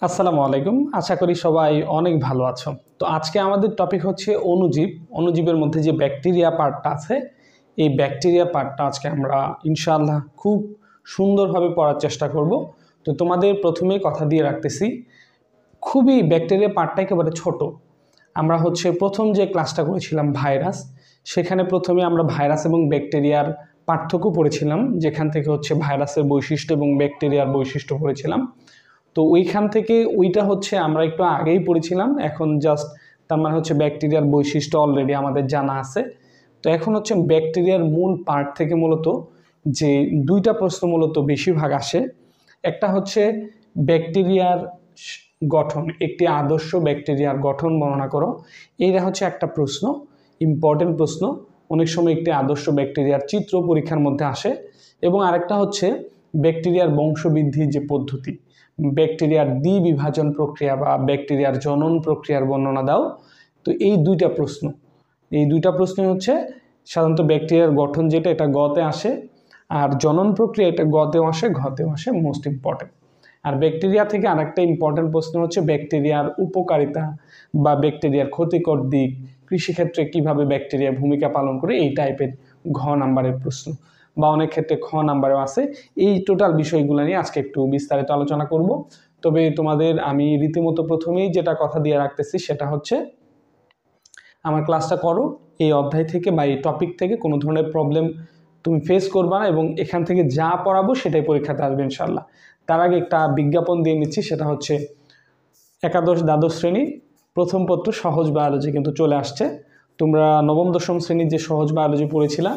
আসসালামু আলাইকুম। আশা করি সবাই অনেক ভালো আছো। তো আজকে আমাদের টপিক হচ্ছে অণুজীব। অণুজীবের মধ্যে যে ব্যাকটেরিয়া পার্টটা আছে, এই ব্যাকটেরিয়া পার্টটা আজকে আমরা ইনশাআল্লাহ খুব সুন্দরভাবে পড়ার চেষ্টা করব। তো তোমাদের প্রথমেই কথা দিয়ে রাখতেছি, খুবই ব্যাকটেরিয়া পার্টটা একেবারে ছোট। আমরা প্রথম যে ক্লাসটা করেছিলাম ভাইরাস, সেখানে প্রথমে আমরা ভাইরাস এবং ব্যাকটেরিয়ার পার্থক্য পড়েছিলাম, যেখান থেকে ভাইরাসের বৈশিষ্ট্য এবং ব্যাকটেরিয়ার বৈশিষ্ট্য পড়েছিলাম। তো ওইখান থেকে ওইটা আমরা একটু আগেই পড়েছিলাম। এখন জাস্ট তার মানে ব্যাকটেরিয়ার বৈশিষ্ট্য অলরেডি আমাদের জানা আছে। তো এখন ব্যাকটেরিয়ার মূল পার্ট থেকে মূলত যে দুইটা প্রশ্ন মূলত বেশিরভাগ আসে। একটা ব্যাকটেরিয়ার গঠন, একটি আদর্শ ব্যাকটেরিয়ার গঠন বর্ণনা করো। এইটা একটা প্রশ্ন, ইম্পর্টেন্ট প্রশ্ন। অনেক সময় একটি আদর্শ ব্যাকটেরিয়ার চিত্র পরীক্ষার মধ্যে আসে। এবং আরেকটা ব্যাকটেরিয়ার বংশবৃদ্ধির যে পদ্ধতি, ব্যাকটেরিয়ার দ্বিবিভাজন প্রক্রিয়া বা ব্যাকটেরিয়ার জনন প্রক্রিয়ার বর্ণনা দাও। তো এই দুইটা প্রশ্ন সাধারণত ব্যাকটেরিয়ার গঠন যেটা, এটা গতে আসে, আর জনন প্রক্রিয়া এটা গতেও আসে মোস্ট ইম্পর্টেন্ট। আর ব্যাকটেরিয়া থেকে আরেকটা ইম্পর্টেন্ট প্রশ্ন ব্যাকটেরিয়ার উপকারিতা বা ব্যাকটেরিয়ার ক্ষতিকর দিক, কৃষিক্ষেত্রে কিভাবে ব্যাকটেরিয়া ভূমিকা পালন করে, এই টাইপের ঘ নাম্বারের প্রশ্ন, বা অনেক ক্ষেত্রে খ নাম্বারেও আছে। এই টোটাল বিষয়গুলো নিয়ে আজকে একটু বিস্তারিত আলোচনা করব। তবে তোমাদের আমি রীতিমতো প্রথমেই যেটা কথা দিয়ে রাখতেছি সেটা আমার ক্লাসটা করো। এই অধ্যায় থেকে বা এই টপিক থেকে কোনো ধরনের প্রবলেম তুমি ফেস করবা না, এবং এখান থেকে যা পড়াবো সেটাই পরীক্ষাতে আসবে ইনশাল্লাহ। তার আগে একটা বিজ্ঞাপন দিয়ে নিচ্ছি, সেটা একাদশ দ্বাদশ শ্রেণী প্রথম পত্র সহজ বায়োলজি কিন্তু চলে আসছে। তোমরা নবম দশম শ্রেণীর যে সহজ বায়োলজি পড়েছিলা,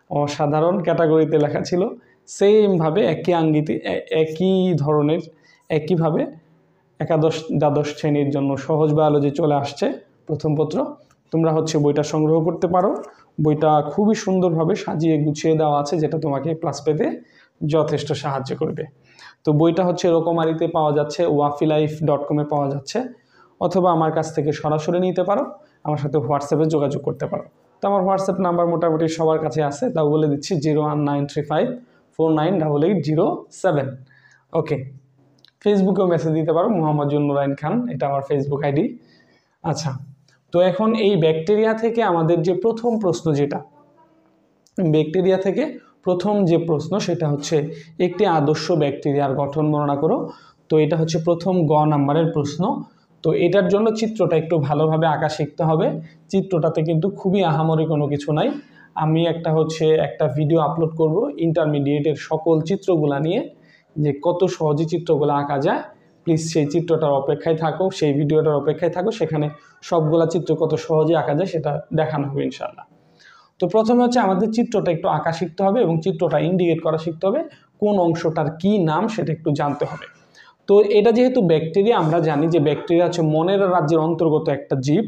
অসাধারণ ক্যাটাগরিতে লেখা ছিল, সেমভাবে একই আঙ্গিতে একই ধরনের একইভাবে একাদশ দ্বাদশ শ্রেণীর জন্য সহজ বায়োলজি চলে আসছে প্রথম পত্র। তোমরা বইটা সংগ্রহ করতে পারো। বইটা খুবই সুন্দরভাবে সাজিয়ে গুছিয়ে দেওয়া আছে, যেটা তোমাকে ক্লাস পেতে যথেষ্ট সাহায্য করবে। তো বইটা রকমারিতে পাওয়া যাচ্ছে, wafilife.com-এ পাওয়া যাচ্ছে, অথবা আমার কাছ থেকে সরাসরি নিতে পারো, আমার সাথে হোয়াটসঅ্যাপে যোগাযোগ করতে পারো। তো আমার হোয়াটসঅ্যাপ নাম্বার মোটামুটি সবার কাছে আছে, তাও বলে দিচ্ছি 01935498807। ওকে, ফেসবুকেও মেসেজ দিতে পারো, মোহাম্মদ নুরাইন খান, এটা আমার ফেসবুক আইডি। আচ্ছা, তো এখন এই ব্যাকটেরিয়া থেকে আমাদের যে প্রথম প্রশ্ন, যেটা ব্যাকটেরিয়া থেকে প্রথম যে প্রশ্ন, সেটা একটি আদর্শ ব্যাকটেরিয়ার গঠন বর্ণনা করো। তো এটা প্রথম গ নাম্বারের প্রশ্ন। তো এটার জন্য চিত্রটা একটু ভালোভাবে আঁকা শিখতে হবে। চিত্রটাতে কিন্তু খুবই আহামরি কোনো কিছু নাই। আমি একটা ভিডিও আপলোড করব ইন্টারমিডিয়েটের সকল চিত্রগুলা নিয়ে, যে কত সহজে চিত্রগুলো আঁকা যায়। প্লিজ সেই চিত্রটার অপেক্ষায় থাকো, সেই ভিডিওটার অপেক্ষায় থাকো, সেখানে সবগুলা চিত্র কত সহজে আঁকা যায় সেটা দেখানো হবে ইনশাআল্লাহ। তো প্রথমে আমাদের চিত্রটা একটু আঁকা শিখতে হবে, এবং চিত্রটা ইন্ডিকেট করা শিখতে হবে, কোন অংশটার কি নাম সেটা একটু জানতে হবে। তো এটা যেহেতু ব্যাকটেরিয়া, আমরা জানি যে ব্যাকটেরিয়া মনেরা রাজ্যের অন্তর্গত একটা জীব,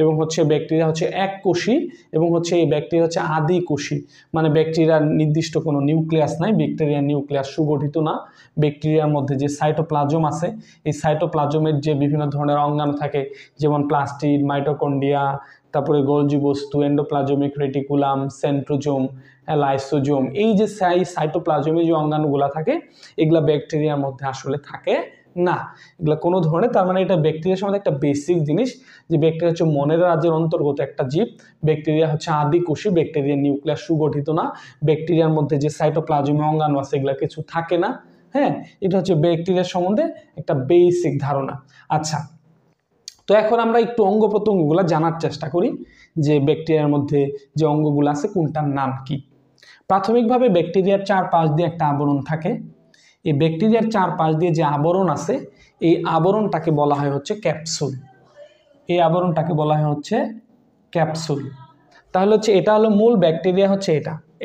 এবং ব্যাকটেরিয়া এককোষী, এবং এই ব্যাকটেরিয়া আদি কোষী। মানে ব্যাকটেরিয়ার নির্দিষ্ট কোনো নিউক্লিয়াস নাই, ব্যাকটেরিয়ার নিউক্লিয়াস সুগঠিত না। ব্যাকটেরিয়ার মধ্যে যে সাইটোপ্লাজম আছে, এই সাইটোপ্লাজমের যে বিভিন্ন ধরনের অঙ্গাণু থাকে, যেমন প্লাস্টিড, মাইটোকন্ড্রিয়া, তারপরে গোলজি বস্তু, এন্ডোপ্লাজমিক রেটিকুলাম, সেন্ট্রোজোম, লাইসোজোম, এই যে সাইটোপ্লাজমে যে অঙ্গাণুগুলা থাকে, এগুলা ব্যাকটেরিয়ার মধ্যে আসলে থাকে না, এগুলা কোনো ধরনের। তার মানে এটা ব্যাকটেরিয়ার সম্বন্ধে একটা বেসিক জিনিস, যে ব্যাকটেরিয়া মনের রাজ্যের অন্তর্গত একটা জীব। ব্যাকটেরিয়া আদি কোষী, ব্যাকটেরিয়ার নিউক্লিয়াস সুগঠিত না, ব্যাকটেরিয়ার মধ্যে যে সাইটোপ্লাজমে অঙ্গাণু আছে এগুলা কিছু থাকে না। হ্যাঁ, এটা ব্যাকটেরিয়ার সম্বন্ধে একটা বেসিক ধারণা। আচ্ছা, তো এখন আমরা একটু অঙ্গ প্রত্যঙ্গগুলো জানার চেষ্টা করি, যে ব্যাকটেরিয়ার মধ্যে যে অঙ্গগুলো আছে কোনটার নাম কি। প্রাথমিকভাবে ব্যাকটেরিয়ার চারপাশ দিয়ে একটা আবরণ থাকে। এই ব্যাকটেরিয়ার চারপাশ দিয়ে যে আবরণ আছে, এই আবরণটাকে বলা হয় ক্যাপসুল। এই আবরণটাকে বলা হয় ক্যাপসুল। তাহলে এটা হলো মূল ব্যাকটেরিয়া,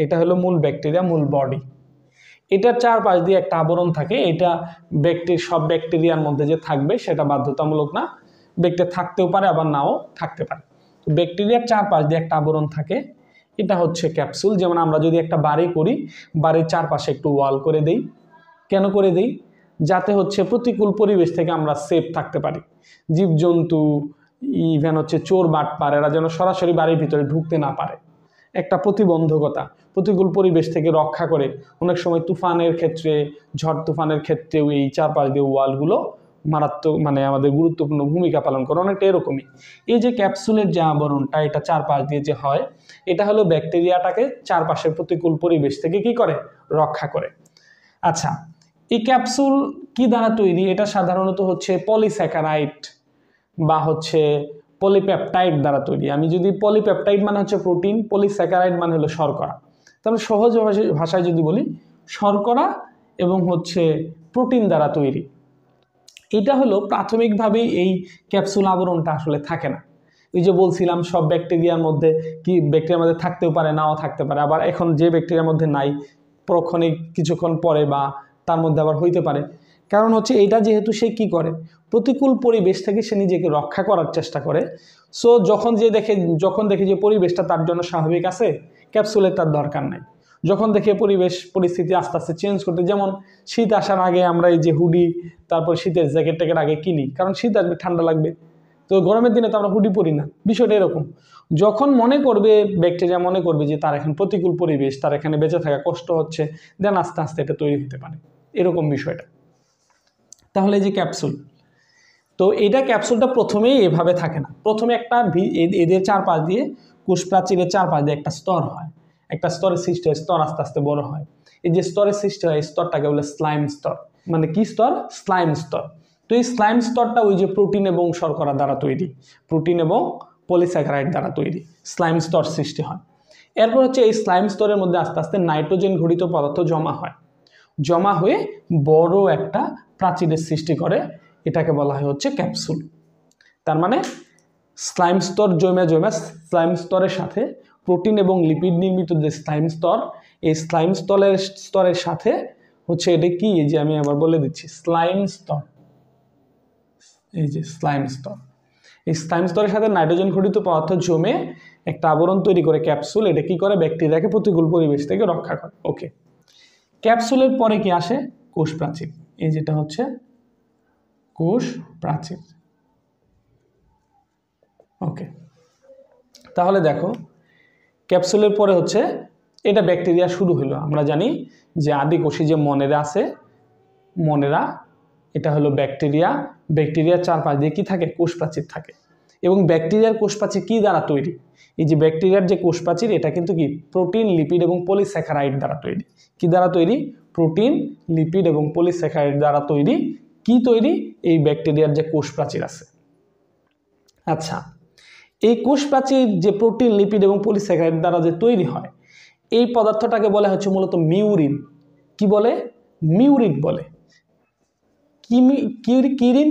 এটা হলো মূল ব্যাকটেরিয়া, মূল বডি। এটার চারপাশ দিয়ে একটা আবরণ থাকে। এটা সব ব্যাকটেরিয়ার মধ্যে যে থাকবে সেটা বাধ্যতামূলক না, ব্যাকটেরিয়া থাকতেও পারে আবার নাও থাকতে পারে। তো ব্যাকটেরিয়ার চারপাশ দিয়ে একটা আবরণ থাকে, এটা ক্যাপসুল। যেমন আমরা যদি একটা বাড়ি করি, বাড়ির চারপাশে একটু ওয়াল করে দেই। কেন করে দেই? যাতে প্রতিকূল পরিবেশ থেকে আমরা সেফ থাকতে পারি। জীবজন্তু, ইভেন চোর বাটপার, এরা যেন সরাসরি বাড়ির ভিতরে ঢুকতে না পারে। একটা প্রতিবন্ধকতা, প্রতিকূল পরিবেশ থেকে রক্ষা করে। অনেক সময় তুফানের ক্ষেত্রে, ঝড় তুফানের ক্ষেত্রেও এই চারপাশ দিয়ে ওয়ালগুলো মারাত্মক মানে আমাদের গুরুত্বপূর্ণ ভূমিকা পালন করে, অনেকটা এরকমই। এই যে ক্যাপসুলের যে আবরণটা এটা চারপাশ দিয়ে যে হয়, এটা হলো ব্যাকটেরিয়াটাকে চারপাশের প্রতিকূল পরিবেশ থেকে কি করে, রক্ষা করে। আচ্ছা, এই ক্যাপসুল কি দ্বারা তৈরি? এটা সাধারণত হচ্ছে পলিস্যাকারাইড বা হচ্ছে পলিপেপটাইড দ্বারা তৈরি। আমি যদি পলিপেপটাইড মানে হচ্ছে প্রোটিন, পলিস্যাকারাইড মানে হলো শর্করা, তাহলে সহজ ভাষায় যদি বলি শর্করা এবং হচ্ছে প্রোটিন দ্বারা তৈরি। এটা হলো প্রাথমিকভাবে এই ক্যাপসুল আবরণটা আসলে থাকে না। এই যে বলছিলাম সব ব্যাকটেরিয়ার মধ্যে কি ব্যাকটেরিয়ার মধ্যে থাকতেও পারে, নাও থাকতে পারে, আবার এখন যে ব্যাকটেরিয়ার মধ্যে নাই পরক্ষণে কিছুক্ষণ পরে বা তার মধ্যে আবার হইতে পারে। কারণ হচ্ছে এটা যেহেতু সে কি করে, প্রতিকূল পরিবেশ থেকে সে নিজেকে রক্ষা করার চেষ্টা করে। সো যখন দেখে যে পরিবেশটা তার জন্য স্বাভাবিক আছে, ক্যাপসুলের তার দরকার নাই। যখন দেখে পরিবেশ পরিস্থিতি আস্তে আস্তে চেঞ্জ করতে, যেমন শীত আসার আগে আমরা এই যে হুডি তারপর শীতের জ্যাকেট ট্যাকেট আগে কিনি, কারণ শীত আসবে ঠান্ডা লাগবে, তো গরমের দিনে তো আমরা হুডি পরি না। বিষয়টা এরকম, যখন মনে করবে ব্যাকটেরিয়া মনে করবে যে তার এখন প্রতিকূল পরিবেশ, তার এখানে বেঁচে থাকা কষ্ট হচ্ছে, দেন আস্তে আস্তে এটা তৈরি হতে পারে, এরকম বিষয়টা। তাহলে এই যে ক্যাপসুল, তো এটা ক্যাপসুলটা প্রথমেই এভাবে থাকে না। প্রথমে একটা এদের চারপাশ দিয়ে কোষ প্রাচীরের চারপাশ দিয়ে একটা স্তর হয়, একটা স্তরের সৃষ্টি হয়, স্তর আস্তে আস্তে বড় হয়। এই যে স্তরের সৃষ্টি হয়, এই স্তরটাকে বলে স্লাইম স্তর। মানে কি স্তর? স্লাইম স্তর। তো এই স্লাইম স্তরটা ওই যে প্রোটিন এবং শর্করা দ্বারা তৈরি, প্রোটিন এবং পলিস্যাকারাইড দ্বারা তৈরি স্লাইম স্তর সৃষ্টি হয়। এরপর হচ্ছে এই স্লাইম স্তরের মধ্যে আস্তে আস্তে নাইট্রোজেন ঘটিত পদার্থ জমা হয়, জমা হয়ে বড় একটা প্রাচীরের সৃষ্টি করে, এটাকে বলা হয় হচ্ছে ক্যাপসুল। তার মানে স্লাইম স্তর জমে স্লাইম স্তরের সাথে প্রোটিন এবং লিপিড নির্মিত যে স্লাইম স্তর, এই স্লাইম স্তরের সাথে হচ্ছে এটা কি, এই যে আমি আবার বলে দিচ্ছি, স্লাইম স্তর, এই যে স্লাইম স্তর, এই স্লাইম স্তরের সাথে নাইট্রোজেন ঘটিত পদার্থ জমে একটা আবরণ তৈরি করে ক্যাপসুল। এটা কি করে? ব্যাকটেরিয়াকে প্রতিকূল পরিবেশ থেকে রক্ষা করে। ওকে, ক্যাপসুলের পরে কি আসে? কোষ প্রাচীর। এই যেটা হচ্ছে কোষ প্রাচীর। ওকে, তাহলে দেখো ক্যাপসুলের পরে হচ্ছে এটা ব্যাকটেরিয়া শুরু হলো। আমরা জানি যে আদিকোষী যে মনেরা আছে, মনেরা এটা হলো ব্যাকটেরিয়া। ব্যাকটেরিয়ার চারপাশ দিয়ে কি থাকে? কোষ প্রাচীর থাকে। এবং ব্যাকটেরিয়ার কোষ প্রাচীর কি দ্বারা তৈরি? এই যে ব্যাকটেরিয়ার যে কোষ প্রাচীর, এটা কিন্তু কি প্রোটিন, লিপিড এবং পলিস্যাকারাইড দ্বারা তৈরি। কি দ্বারা তৈরি? প্রোটিন, লিপিড এবং পলিস্যাকারাইড দ্বারা তৈরি। কি তৈরি? এই ব্যাকটেরিয়ার যে কোষ প্রাচীর আছে। আচ্ছা, এই কোষ প্রাচীর যে প্রোটিন, লিপিড এবং পলিস্যাকারাইড দ্বারা যে তৈরি হয়, এই পদার্থটাকে বলা হচ্ছে মূলত মিউরিন। কি বলে? মিউরিন বলে।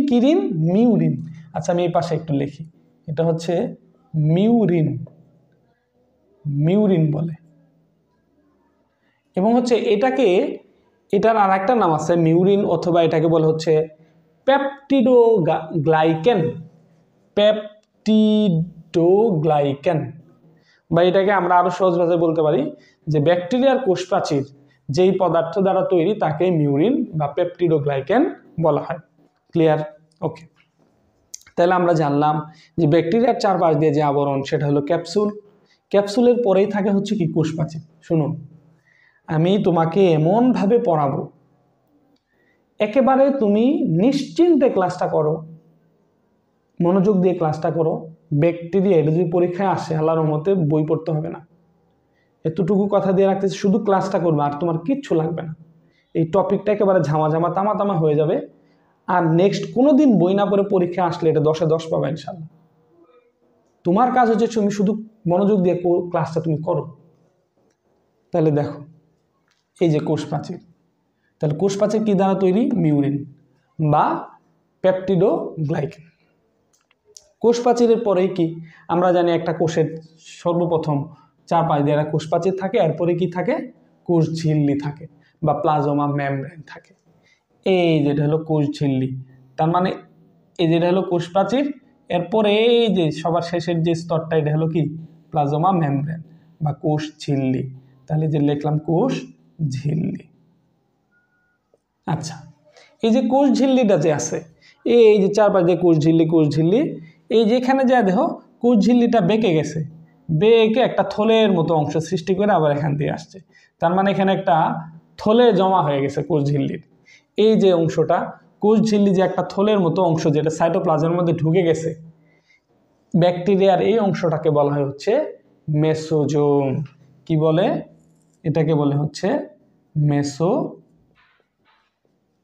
Kirin murein. আচ্ছা, আমি এই পাশে একটু লিখি, এটা হচ্ছে মিউরিন, মিউরিন বলে। এবং হচ্ছে এটার আর একটা নাম আছে মিউরিন, অথবা এটাকে বলে হচ্ছে পেপটিডোগ্লাইকেন, পেপটিডোগ্লাইকেন। বা এটাকে আমরা আরো সহজ ভাষায় বলতে পারি যে ব্যাকটেরিয়ার কোষ প্রাচীর যেই পদার্থ দ্বারা তৈরি তাকে মিউরিন বা পেপটিডোগ্লাইকেন বলা হয়। ক্লিয়ার? ওকে, তাহলে আমরা জানলাম যে ব্যাকটেরিয়ার চারপাশ দিয়ে যে আবরণ সেটা হলো ক্যাপসুল। ক্যাপসুলের পরেই থাকে হচ্ছে কি? কোষ প্রাচীর। শুনুন, আমি তোমাকে এমনভাবে পড়াবো একেবারে তুমি নিশ্চিন্তে ক্লাসটা করো, মনোযোগ দিয়ে ক্লাসটা করো। ব্যাকটেরিয়া এটা যদি পরীক্ষায় আসে, আল্লাহর রহমতে বই পড়তে হবে না, এতটুকু কথা দিয়ে রাখতেছি, শুধু ক্লাসটা করবে আর তোমার কিচ্ছু লাগবে না। এই টপিকটা একেবারে ঝামা তামা হয়ে যাবে। আর নেক্সট কোনো দিন বই না পড়ে পরীক্ষা আসলে এটা 10-এ 10 পাবে ইনশাল্লাহ। তোমার কাজ হচ্ছে তুমি শুধু মনোযোগ দিয়ে ক্লাসটা তুমি করো। তাহলে দেখো, এই যে কোষ প্রাচীর, তাহলে কোষ প্রাচীর কি দ্বারা তৈরি? মিউরিন বা পেপটিডোগ্লাইকেন। কোষ প্রাচীরের পরেই কি আমরা জানি, একটা কোষের সর্বপ্রথম চারপাশ দিয়ে একটা কোষ প্রাচীর থাকে, এরপরে কি থাকে? কোষ ঝিল্লি থাকে বা প্লাজমা মেমব্রেন থাকে। এই যেটা হলো কোষ ঝিল্লি, তার মানে এই যেটা হলো কোষ প্রাচীর, এরপরে এই যে সবার শেষের যে স্তরটা, এটা হলো কি? প্লাজমা মেমব্রেন বা কোষ ঝিল্লি। তাহলে যে লিখলাম কোষ ঝিল্লি। আচ্ছা, এই যে কোষ ঝিল্লিটা যে আছে, এই যে চারপাশ দিয়ে কোষ ঝিল্লি, এই যেখানে যা দেখো কোষ ঝিল্লিটা বেঁকে গেছে, বেঁকে একটা থলের মতো অংশ সৃষ্টি করে আবার এখান দিয়ে আসছে। তার মানে এখানে একটা থলে জমা হয়ে গেছে কোষ ঝিল্লির। এই যে অংশটা কোষ ঝিল্লি যে একটা থলের মতো অংশ যেটা সাইটোপ্লাজমের মধ্যে ঢুকে গেছে, ব্যাকটেরিয়ার এই অংশটাকে বলা হয় হচ্ছে মেসোজোম। কি বলে? এটাকে বলে হচ্ছে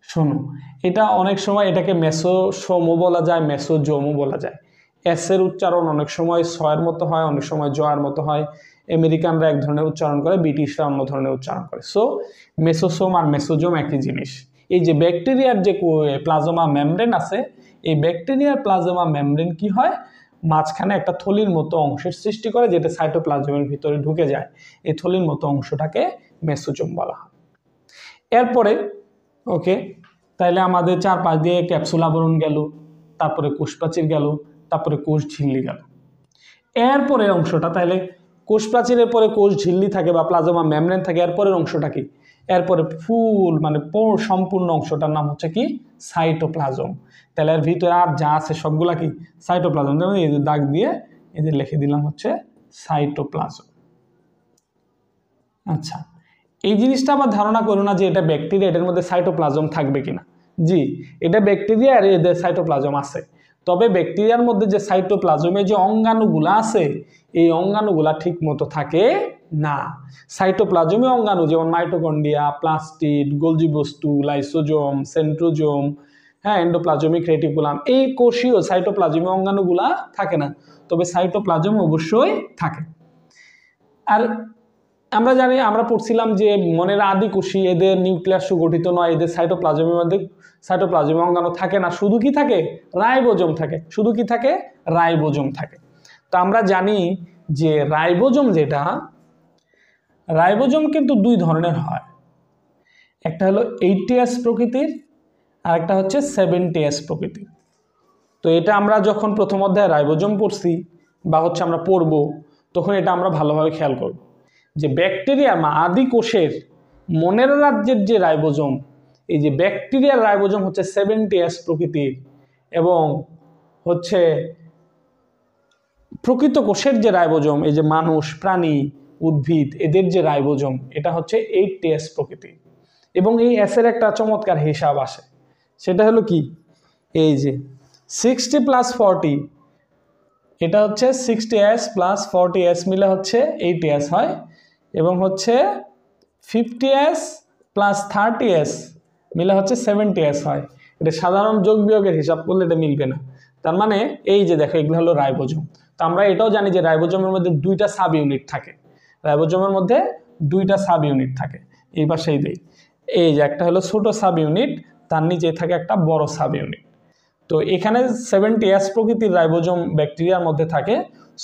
শোনো, এটা অনেক সময় এটাকে মেসোসোমও বলা যায়, মেসোজোমও বলা যায়। এস এর উচ্চারণ অনেক সময় সয়ের মতো হয়, অনেক সময় জয়ের মতো হয়। আমেরিকানরা এক ধরনের উচ্চারণ করে, ব্রিটিশরা অন্য ধরনের উচ্চারণ করে। সো মেসোসোম আর মেসোজোম একই জিনিস। এই যে ব্যাকটেরিয়ার যে প্লাজমা মেমব্রেন আছে, এই ব্যাকটেরিয়ার প্লাজমা মেমব্রেন কি হয়, মাঝখানে একটা থলির মতো অংশের সৃষ্টি করে যেটা সাইটোপ্লাজমের ভিতরে ঢুকে যায়। এই থলির মতো অংশটাকে মেসোজোম বলা হয়। এরপরে ওকে, তাইলে আমাদের চারপাশ দিয়ে ক্যাপসুল আবরণ গেল, তারপরে কোষপ্রাচীর গেল, তারপরে কোষ ঝিল্লি গেল। এরপরে অংশটা, তাইলে কোষপ্রাচীরের পরে কোষ ঝিল্লি থাকে বা প্লাজমা মেমব্রেন থাকে, এরপরের অংশটা কি? এরপরে ফুল মানে সম্পূর্ণ অংশটার নাম হচ্ছে কি? সাইটোপ্লাজম। তাহলে এর ভিতরে আর যা আছে সবগুলা কি? সাইটোপ্লাজম। যেমন এই যে দাগ দিয়ে এই যে লিখে দিলাম হচ্ছে সাইটোপ্লাজম। আচ্ছা, এই জিনিসটা আবার ধারণা করো না যে এটা ব্যাকটেরিয়া, এটার মধ্যে সাইটোপ্লাজম থাকবে কিনা। জি, এটা ব্যাকটেরিয়া আর এদের সাইটোপ্লাজম আছে। তবে ব্যাকটেরিয়ার মধ্যে যে সাইটোপ্লাজমে যে অঙ্গাণুগুলা আছে, এই অঙ্গাণুগুলা ঠিক মতো থাকে না। সাইটোপ্লাজমে অঙ্গাণু যেমন মাইটোকন্ড্রিয়া, প্লাস্টিড, গোলজি বস্তু, লাইসোজোম, সেন্ট্রোজোম, হ্যাঁ, এন্ডোপ্লাজমিক রেটিকুলাম, এই কোষীয় সাইটোপ্লাজমে অঙ্গাণুগুলা থাকে না। তবে সাইটোপ্লাজম অবশ্যই থাকে। আর আমরা জানি, আমরা পড়ছিলাম যে মনের আদি কোষী, এদের নিউক্লিয়াস সুগঠিত নয়, এদের সাইটোপ্লাজমের মধ্যে সাইটোপ্লাজমে অঙ্গাণু থাকে না, শুধু কি থাকে? রাইবোজোম থাকে। শুধু কি থাকে? রাইবোজোম থাকে। তো আমরা জানি যে রাইবোজোম যেটা, রাইবোজোম কিন্তু দুই ধরনের হয়। একটা হলো 80S প্রকৃতির আর একটা হচ্ছে 70S প্রকৃতির। তো এটা আমরা যখন প্রথম অধ্যায়ে রাইবোজোম পড়ছি বা হচ্ছে আমরা পড়ব, তখন এটা আমরা ভালোভাবে খেয়াল করব যে ব্যাকটেরিয়া বা আদি কোষের মনের রাজ্যের যে রাইবোজোম, এই যে ব্যাকটেরিয়ার রাইবোজোম হচ্ছে 70S প্রকৃতির, এবং হচ্ছে প্রকৃত কোষের যে রাইবোজোম, এই যে মানুষ, প্রাণী, উদ্ভিদ, এদের যে রাইবোজোম, এটা হচ্ছে 80S প্রকৃতির। এবং এই এসের একটা চমৎকার হিসাব আসে, সেটা হলো কি? এই যে 60+40, এটা হচ্ছে 60S + 40S মিলে হচ্ছে 80S হয়, এবং হচ্ছে 50S + 30S মিলে হচ্ছে 70S হয়। এটা সাধারণ যোগ বিয়োগের হিসাব করলে এটা মিলবে না। তার মানে এই যে দেখো, এগুলো হলো রাইবোজোম। তো আমরা এটাও জানি যে রাইবোজোমের মধ্যে দুইটা সাব ইউনিট থাকে। রাইবোজোমের মধ্যে দুইটা সাব ইউনিট থাকে। এই পাশেই দেই, এই যে একটা হলো ছোট সাব ইউনিট, তার নিচে থাকে একটা বড় সাব ইউনিট। তো এখানে 70S প্রকৃতির রাইবোজোম ব্যাকটেরিয়ার মধ্যে থাকে।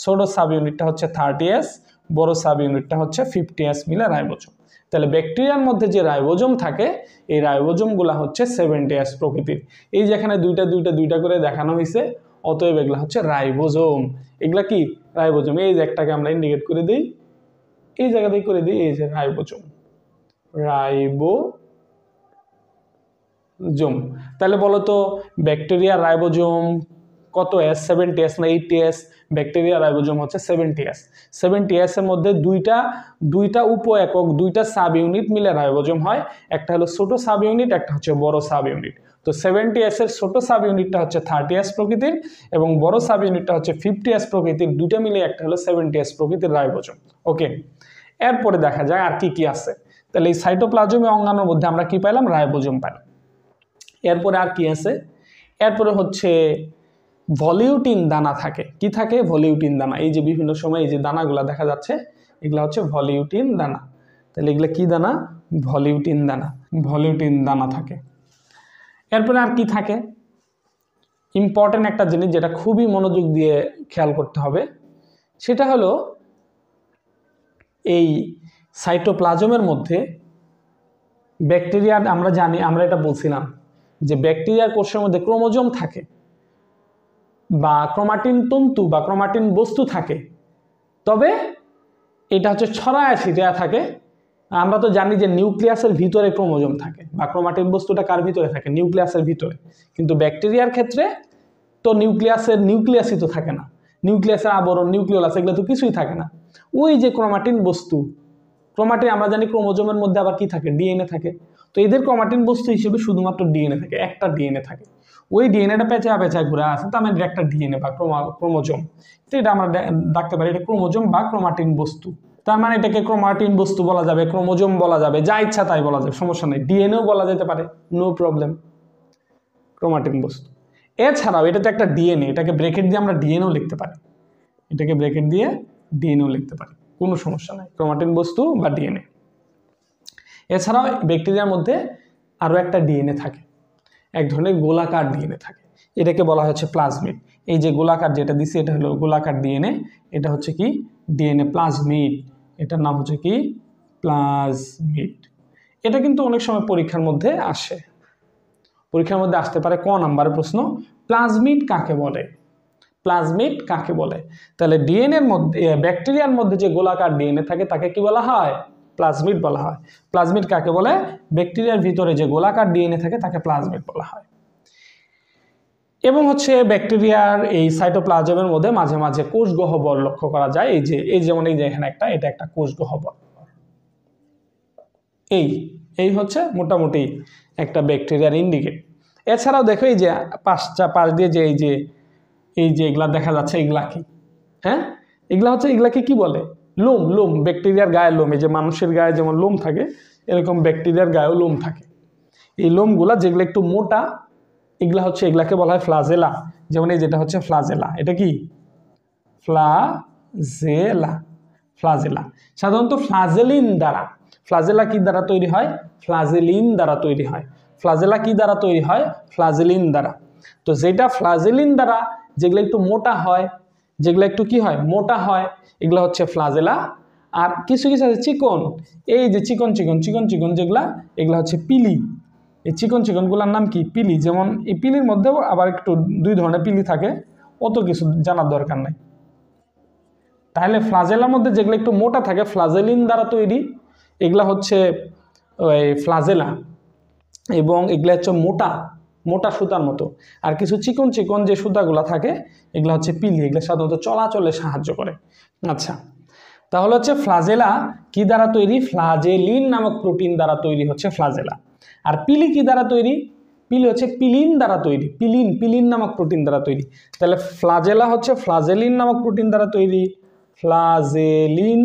ছোট সাব ইউনিটটা হচ্ছে 30S, বড় সাব ইউনিটটা হচ্ছে 50S মিলে রাইবোজোম। তাহলে ব্যাকটেরিয়ার মধ্যে যে রাইবোজোম থাকে, এই রাইবোজোমগুলা হচ্ছে 70S প্রকৃতির। এই যেখানে দুইটা করে দেখানো হয়েছে, অতএব এগুলা হচ্ছে রাইবোজোম। এগুলা কি? রাইবোজোম। এই যে একটাকে আমরা ইন্ডিকেট করে দিই, এই জায়গাতেই করে দিই, এই যে রাইবোজোম, রাইবোজোম। তাহলে বলো তো, ব্যাকটেরিয়া রাইবোজোম কত S? 70S না 80S? ব্যাকটেরিয়া রাইবোজোম হচ্ছে 70S। 70S এর মধ্যে দুইটা উপ একক, দুইটা সাব ইউনিট মিলে রাইবোজোম হয়। একটা হলো ছোট সাব ইউনিট, একটা হচ্ছে বড় সাব ইউনিট। তো 70S এর ছোট সাব ইউনিটটা হচ্ছে 30S প্রকৃতির, এবং বড় সাব ইউনিটটা হচ্ছে 50S প্রকৃতির। দুইটা মিলে একটা হলো 70S প্রকৃতির রাইবোজোম। ওকে, এরপরে দেখা যায় আর কি কি আছে। তাহলে এই সাইটোপ্লাজমে অঙ্গাণুর মধ্যে আমরা কি পাইলাম? রাইবোজোম পাইলাম। এরপরে আর কি আছে? এরপরে হচ্ছে ভলিউটিন দানা থাকে। কি থাকে? ভলিউটিন দানা। এই যে বিভিন্ন সময় এই যে দানাগুলা দেখা যাচ্ছে, এগুলা হচ্ছে ভলিউটিন দানা। তাহলে এগুলা কি দানা? ভলিউটিন দানা। ভলিউটিন দানা থাকে। এরপরে আর কি থাকে? ইম্পর্টেন্ট একটা জিনিস যেটা খুবই মনোযোগ দিয়ে খেয়াল করতে হবে, সেটা হলো এই সাইটোপ্লাজমের মধ্যে ব্যাকটেরিয়া, আমরা জানি, আমরা এটা বলছিলাম যে ব্যাকটেরিয়ার কোষের মধ্যে ক্রোমোজোম থাকে বা ক্রোমাটিন তন্তু বা ক্রোমাটিন বস্তু থাকে। তবে এটা হচ্ছে ছড়ায় ছিটিয়ে থাকে। আমরা তো জানি যে নিউক্লিয়াসের ভিতরে ক্রোমোজোম থাকে, বা ক্রোমাটিন বস্তুটা কার ভিতরে থাকে? নিউক্লিয়াসের ভিতরে। কিন্তু ব্যাকটেরিয়ার ক্ষেত্রে তো নিউক্লিয়াসই তো থাকে না। নিউক্লিয়াসের আবরণ, নিউক্লিওলাস, এগুলো তো কিছুই থাকে না। ওই যে ক্রোমাটিন বস্তু, ক্রোমাটিন, আমরা জানি ক্রোমোজোমের মধ্যে আবার কি থাকে? ডিএনএ থাকে। তো এদের ক্রোমাটিন বস্তু হিসেবে শুধুমাত্র ডিএনএ থাকে, একটা ডিএনএ থাকে। ওই ডিএনএটা পেঁচা পেঁচা ঘুরে আছে, তার মানে একটা ডিএনএ বা ক্রোমোজোম। তো এটা আমরা ডাকতে পারি এটা ক্রোমোজোম বা ক্রোমাটিন বস্তু। তার মানে এটাকে ক্রোমাটিন বস্তু বলা যাবে, ক্রোমোজোম বলা যাবে, যা ইচ্ছা তাই বলা যাবে, সমস্যা নেই। ডিএনএও বলা যেতে পারে, নো প্রবলেম, ক্রোমাটিন বস্তু। এছাড়াও এটা তো একটা ডিএনএ, এটাকে ব্র্যাকেট দিয়ে আমরা ডিএনএও লিখতে পারি, এটাকে ব্র্যাকেট দিয়ে ডিএনএও লিখতে পারি, কোনো সমস্যা নাই, ক্রোমাটিন বস্তু বা ডিএনএ। এছাড়াও ব্যাকটেরিয়ার মধ্যে আরও একটা ডিএনএ থাকে, এক ধরনের গোলাকার ডিএনএ থাকে, এটাকে বলা হচ্ছে প্লাজমিড। এই যে গোলাকার যেটা দিছি এটা হলো গোলাকার ডিএনএ, এটা হচ্ছে কি ডিএনএ প্লাজমিড, এটার নাম হচ্ছে কি প্লাজমিড। এটা কিন্তু অনেক সময় পরীক্ষার মধ্যে আসে, পরীক্ষার মধ্যে আসতে পারে ক নাম্বারের প্রশ্ন, প্লাজমিড কাকে বলে, প্লাজমিড কাকে বলে। তাহলে ডিএনএর মধ্যে, ব্যাকটেরিয়ার মধ্যে যে গোলাকার ডিএনএ থাকে তাকে কি বলা হয়, প্লাজমিড বলা হয়। প্লাজমিড কাকে বলে, ব্যাকটেরিয়ার ভিতরে যে গোলাকার ডিএনএ থাকে তাকে প্লাজমিড বলা হয়। এবং হচ্ছে ব্যাকটেরিয়ার এই সাইটোপ্লাজমের মধ্যে মাঝে মাঝে কোষ গহ্বর লক্ষ্য করা যায়, এই যেমন এই যে এখানে এটা একটা কোষ গহ্বর, এই হচ্ছে মোটামুটি একটা ব্যাকটেরিয়ার ইন্ডিকেট। এছাড়াও দেখো এই যে পাশ দিয়ে যে এই যে এগুলা দেখা যাচ্ছে, এগুলা কি, হ্যাঁ এগুলাকে কি বলে, লোম, ব্যাকটেরিয়ার গায়ে লোম। এই যে মানুষের গায়ে যেমন লোম থাকে, এরকম ব্যাকটেরিয়ার গায়েও লোম থাকে। এই লোমগুলা যেগুলো একটু মোটা, এগুলাকে বলা হয় ফ্লাজেলা। যেমন এই যেটা হচ্ছে ফ্লাজেলা, এটা কি ফ্লাজেলা। সাধারণত ফ্লাজেলিন দ্বারা, ফ্লাজেলা কি দ্বারা তৈরি হয়, ফ্লাজেলিন দ্বারা তৈরি হয়। ফ্লাজেলা কি দ্বারা তৈরি হয়, ফ্লাজেলিন দ্বারা। তো যেটা ফ্লাজেলিন দ্বারা যেগুলো একটু মোটা হয়, যেগুলো একটু কি হয়, মোটা হয়, এগুলো হচ্ছে ফ্লাজেলা। আর কিছু কিছু আছে চিকন, এই যে চিকন যেগুলা, এগুলো হচ্ছে পিলি। এই চিকনগুলোর নাম কি, পিলি। যেমন এই পিলির মধ্যেও আবার একটু দুই ধরনের পিলি থাকে, অত কিছু জানার দরকার নাই। তাহলে ফ্লাজেলার মধ্যে যেগুলো একটু মোটা থাকে, ফ্লাজেলিন দ্বারা তৈরি, এগুলা হচ্ছে ওই ফ্লাজেলা, এবং এগুলো হচ্ছে মোটা সুতার মতো। আর কিছু চিকন যে সুতাগুলো থাকে, এগুলো হচ্ছে পিলি, এগুলো সাধারণত চলাচলে সাহায্য করে। আচ্ছা, তাহলে হচ্ছে ফ্লাজেলা কি দ্বারা তৈরি, ফ্লাজেলিন নামক প্রোটিন দ্বারা তৈরি হচ্ছে ফ্লাজেলা। আর পিলি কি দ্বারা তৈরি, পিলি হচ্ছে পিলিন দ্বারা তৈরি, পিলিন নামক প্রোটিন দ্বারা তৈরি। তাহলে ফ্লাজেলা হচ্ছে ফ্লাজেলিন নামক প্রোটিন দ্বারা তৈরি, ফ্লাজেলিন।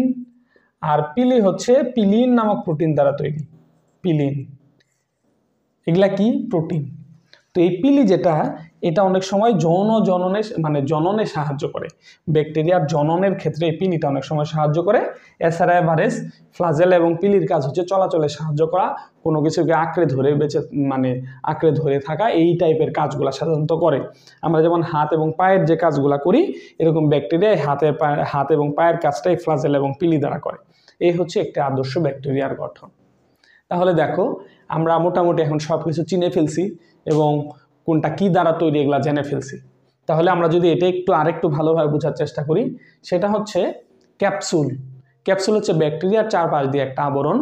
আর পিলি হচ্ছে পিলিন নামক প্রোটিন দ্বারা তৈরি, পিলিন। এগুলা কি, প্রোটিন। তো এই পিলি যেটা, এটা অনেক সময় জননে সাহায্য করে, ব্যাকটেরিয়ার জননের ক্ষেত্রে এই পিলিটা অনেক সময় সাহায্য করে। এছাড়া এভারেজ ফ্লাজেলা এবং পিলির কাজ হচ্ছে চলাচলে সাহায্য করা, কোনো কিছুকে আঁকড়ে ধরে থাকা, এই টাইপের কাজগুলো সাধারণত করে। আমরা যেমন হাত এবং পায়ের যে কাজগুলো করি, এরকম ব্যাকটেরিয়া হাত এবং পায়ের কাজটাই ফ্লাজেলা এবং পিলি দ্বারা করে। এই হচ্ছে একটি আদর্শ ব্যাকটেরিয়ার গঠন। তাহলে দেখো আমরা মোটামুটি এখন সব কিছু চিনে ফেলছি এবং কোনটা কি দ্বারা তৈরি এগুলা জেনে ফেলছি। তাহলে আমরা যদি এটা আরেকটু ভালোভাবে বোঝার চেষ্টা করি, সেটা হচ্ছে ক্যাপসুল। ক্যাপসুল হচ্ছে ব্যাকটেরিয়ার চারপাশ দিয়ে একটা আবরণ,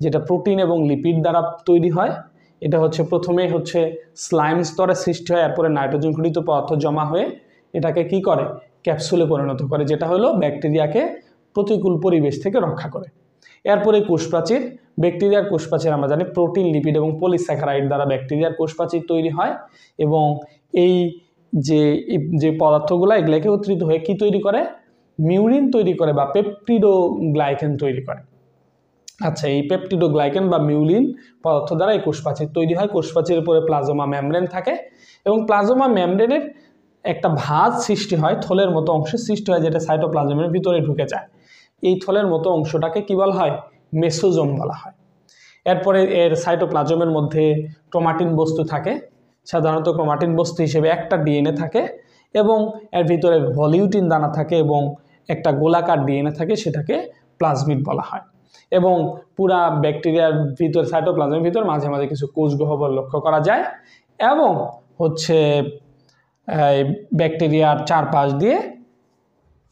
যেটা প্রোটিন এবং লিপিড দ্বারা তৈরি হয়। এটা হচ্ছে প্রথমে হচ্ছে স্লাইম স্তরে সৃষ্টি হয়, এরপরে নাইট্রোজেন ঘটিত পদার্থ জমা হয়ে এটাকে কি করে, ক্যাপসুলে পরিণত করে, যেটা হলো ব্যাকটেরিয়াকে প্রতিকূল পরিবেশ থেকে রক্ষা করে। এরপরে কোষপ্রাচীর, ব্যাকটেরিয়ার কোষপ্রাচীর আমরা জানি প্রোটিন, লিপিড এবং পলিস্যাকারাইড দ্বারা ব্যাকটেরিয়ার কোষপ্রাচীর তৈরি হয়, এবং এই যে পদার্থগুলো এগুলোকে একত্রিত হয়ে কি তৈরি করে, মিউরিন তৈরি করে বা পেপটিডোগ্লাইকেন তৈরি করে। আচ্ছা, এই পেপটিডোগ্লাইকেন বা মিউরিন পদার্থ দ্বারা এই কোষপ্রাচীর তৈরি হয়। কোষপ্রাচীরের উপরে প্লাজমা মেমব্রেন থাকে, এবং প্লাজমা মেমব্রেনের একটা ভাঁজ সৃষ্টি হয়, থলের মতো অংশ সৃষ্টি হয়, যেটা সাইটোপ্লাজমের ভিতরে ঢুকে যায়। এই থলের মতো অংশটাকে কি বলা হয়, মেসোজোম বলা হয়। এরপরে এর সাইটোপ্লাজমের মধ্যে ক্রোমাটিন বস্তু থাকে, সাধারণত ক্রোমাটিন বস্তু হিসেবে একটা ডিএনএ থাকে, এবং এর ভিতরে ভলিউটিন দানা থাকে, এবং একটা গোলাকার ডিএনএ থাকে, সেটাকে প্লাজমিড বলা হয়। এবং পুরা ব্যাকটেরিয়ার ভিতর, সাইটোপ্লাজমের ভিতর মাঝে মাঝে কিছু কোষ গহ্বর লক্ষ্য করা যায়, এবং হচ্ছে ব্যাকটেরিয়ার চারপাশ দিয়ে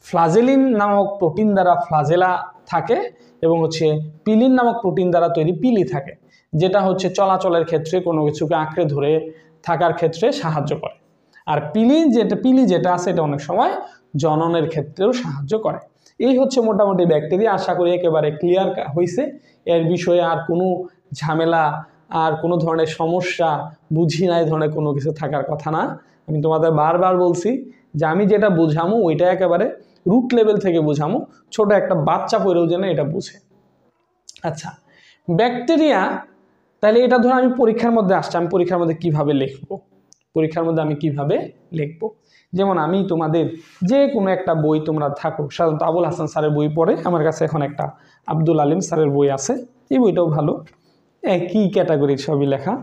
ফ্লাজেলিন নামক প্রোটিন দ্বারা ফ্লাজেলা থাকে, এবং হচ্ছে পিলিন নামক প্রোটিন দ্বারা তৈরি পিলি থাকে, যেটা হচ্ছে চলাচলের ক্ষেত্রে কোনো কিছুকে আঁকড়ে ধরে থাকার ক্ষেত্রে সাহায্য করে। আর পিলি যেটা আছে, এটা অনেক সময় জননের ক্ষেত্রেও সাহায্য করে। এই হচ্ছে মোটামুটি ব্যাকটেরিয়া। আশা করি একেবারে ক্লিয়ার হয়েছে, এর বিষয়ে আর কোনো ঝামেলা আর কোনো ধরনের সমস্যা বুঝি না এই ধরনের কোনো কিছু থাকার কথা না। আমি তোমাদের বারবার বলছি যে আমি যেটা বুঝামো ওইটা একেবারে রুট লেভেল থেকে বুঝামো, ছোট একটা বাচ্চা পড়েও যেন এটা বুঝে। আচ্ছা, ব্যাকটেরিয়া, তাহলে এটা ধরো আমি পরীক্ষার মধ্যে আসছে, আমি পরীক্ষার মধ্যে কিভাবে লিখবো, পরীক্ষার মধ্যে আমি কিভাবে লিখবো। যেমন আমি তোমাদের যে কোনো একটা বই তোমরা থাকো, সাধারণত আবুল হাসান স্যারের বই পড়ে, আমার কাছে এখন একটা আব্দুল আলিম স্যারের বই আছে, এই বইটাও ভালো, একই ক্যাটাগরির সবই লেখা।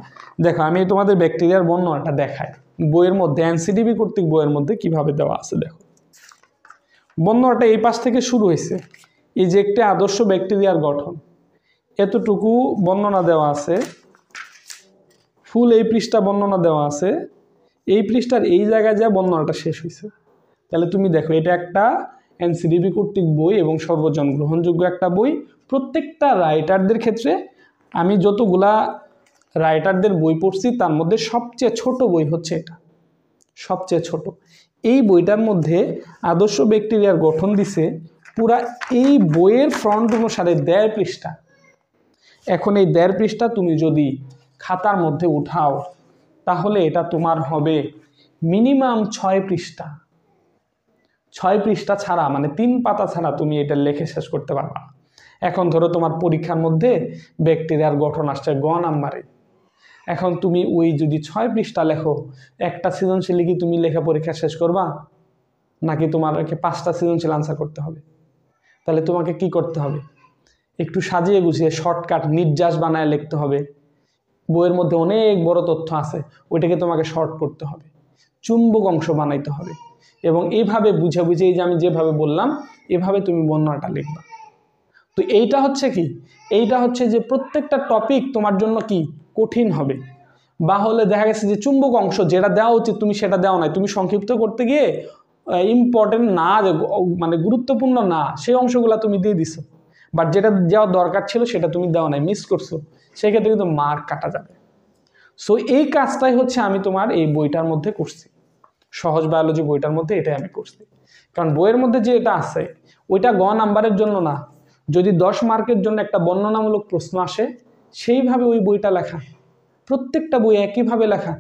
দেখো আমি তোমাদের ব্যাকটেরিয়ার বর্ণনাটা দেখাই বইয়ের মধ্যে, এনসিডিবি কর্তৃক বইয়ের মধ্যে কিভাবে দেওয়া আছে। দেখো বর্ণনাটা এই পাশ থেকে শুরু হয়েছে, এই যে একটা আদর্শ ব্যাকটেরিয়ার গঠন, এতটুকু বর্ণনা দেওয়া আছে, ফুল এই পৃষ্ঠা বর্ণনা দেওয়া আছে, এই পৃষ্ঠার এই জায়গায় যা বর্ণনাটা শেষ হয়েছে। তাহলে তুমি দেখো এটা একটা এনসিডিবি কর্তৃক বই এবং সর্বজন গ্রহণযোগ্য একটা বই। প্রত্যেকটা রাইটারদের ক্ষেত্রে আমি যতগুলা রাইটারদের বই পড়ছি তার মধ্যে সবচেয়ে ছোট বই হচ্ছে এটা, সবচেয়ে ছোট। এই বইটার মধ্যে আদর্শ ব্যাকটেরিয়ার গঠন দিছে পুরা এই বইয়ের ফ্রন্ট অনুসারে 1.5 পৃষ্ঠা। এখন এই 1.5 পৃষ্ঠা তুমি যদি খাতার মধ্যে উঠাও তাহলে এটা তোমার হবে মিনিমাম 6 পৃষ্ঠা। 6 পৃষ্ঠা ছাড়া মানে 3 পাতা ছাড়া তুমি এটা লিখে শেষ করতে পারবা। এখন ধরো তোমার পরীক্ষার মধ্যে ব্যাকটেরিয়ার গঠন আসছে গ নাম্বারে, এখন তুমি ওই যদি 6 পৃষ্ঠা লেখো, একটা সৃজনশীল কি তুমি লেখা পরীক্ষা শেষ করবা, নাকি তোমাকে 5টা সৃজনশীল আনসার করতে হবে? তাহলে তোমাকে কি করতে হবে, একটু সাজিয়ে গুছিয়ে শর্টকাট নির্যাস বানায় লিখতে হবে। বইয়ের মধ্যে অনেক বড় তথ্য আছে, ওইটাকে তোমাকে শর্ট করতে হবে, চুম্বক অংশ বানাইতে হবে, এবং এইভাবে বুঝে বুঝে এই যে আমি যেভাবে বললাম এভাবে তুমি বর্ণনাটা লিখবা। তো এইটা হচ্ছে কি, এইটা হচ্ছে যে প্রত্যেকটা টপিক তোমার জন্য কি কঠিন হবে, বা হলে দেখা গেছে যে চুম্বক অংশ যেটা দেওয়া উচিত তুমি সেটা দেওয়া নাই, তুমি সংক্ষিপ্ত করতে গিয়ে ইম্পর্টেন্ট না, মানে গুরুত্বপূর্ণ না সেই অংশগুলো তুমি দিয়ে দিছো, বাট যেটা দেওয়া দরকার ছিল সেটা তুমি দেওয়া নাই, মিস করছো, সেক্ষেত্রে কিন্তু মার্ক কাটা যাবে। সো এই কাজটাই হচ্ছে আমি তোমার এই বইটার মধ্যে করছি, সহজ বায়োলজি বইটার মধ্যে এটাই আমি করছি। কারণ বইয়ের মধ্যে যে এটা আছে ওইটা গ নাম্বারের জন্য না, যদি 10 মার্কের জন্য একটা বর্ণনামূলক প্রশ্ন আসে সেইভাবে ওই বইটা লেখা, প্রত্যেকটা বই একইভাবে লেখা।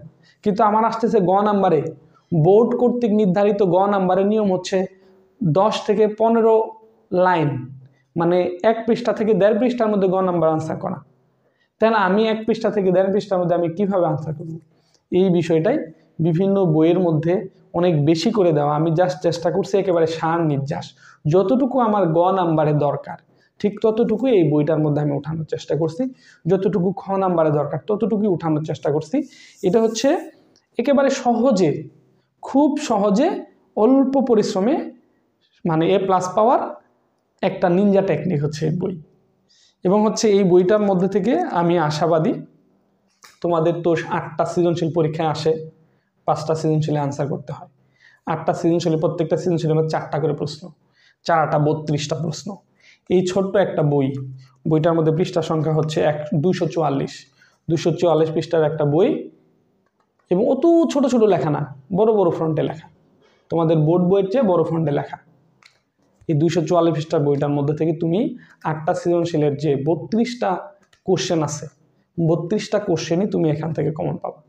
কিন্তু আমার আসতেছে গ নাম্বারে, বোর্ড কর্তৃক নির্ধারিত গ নাম্বারের নিয়ম হচ্ছে 10 থেকে 15 লাইন, মানে 1 পৃষ্ঠা থেকে 1.5 পৃষ্ঠার মধ্যে গ নাম্বার আনসার করা। তাহলে আমি 1 পৃষ্ঠা থেকে 1.5 পৃষ্ঠার মধ্যে আমি কিভাবে আনসার করব? এই বিষয়টাই বিভিন্ন বইয়ের মধ্যে অনেক বেশি করে দেওয়া, আমি জাস্ট চেষ্টা করছি একেবারে সার নির্যাস, যতটুকু আমার গ নাম্বারে দরকার ঠিক ততটুকুই এই বইটার মধ্যে আমি উঠানোর চেষ্টা করছি, যতটুকু খ নাম্বারে দরকার ততটুকুই উঠানোর চেষ্টা করছি। এটা হচ্ছে একেবারে সহজে, খুব সহজে অল্প পরিশ্রমে মানে A+ পাওয়ার একটা নিনজা টেকনিক হচ্ছে এই বই। এবং হচ্ছে এই বইটার মধ্যে থেকে আমি আশাবাদী, তোমাদের তো 8টা সৃজনশীল পরীক্ষায় আসে, 5টা সৃজনশীলে আনসার করতে হয়, 8টা সৃজনশীলে প্রত্যেকটা সৃজনশীলের মধ্যে 4টা করে প্রশ্ন, 4টা 32টা প্রশ্ন। এই ছোট্ট একটা বই, বইটার মধ্যে পৃষ্ঠা সংখ্যা হচ্ছে 244 পৃষ্ঠার একটা বই, এবং অত ছোট ছোট লেখা না, বড় বড় ফন্টে লেখা, তোমাদের বোর্ড বইয়ের চেয়ে বড় ফন্টে লেখা। এই 244 পৃষ্ঠার বইটার মধ্যে থেকে তুমি 8টা সৃজনশীলের যে 32টা কোশ্চেন আছে, 32টা কোশ্চেনই তুমি এখান থেকে কমন পাবা,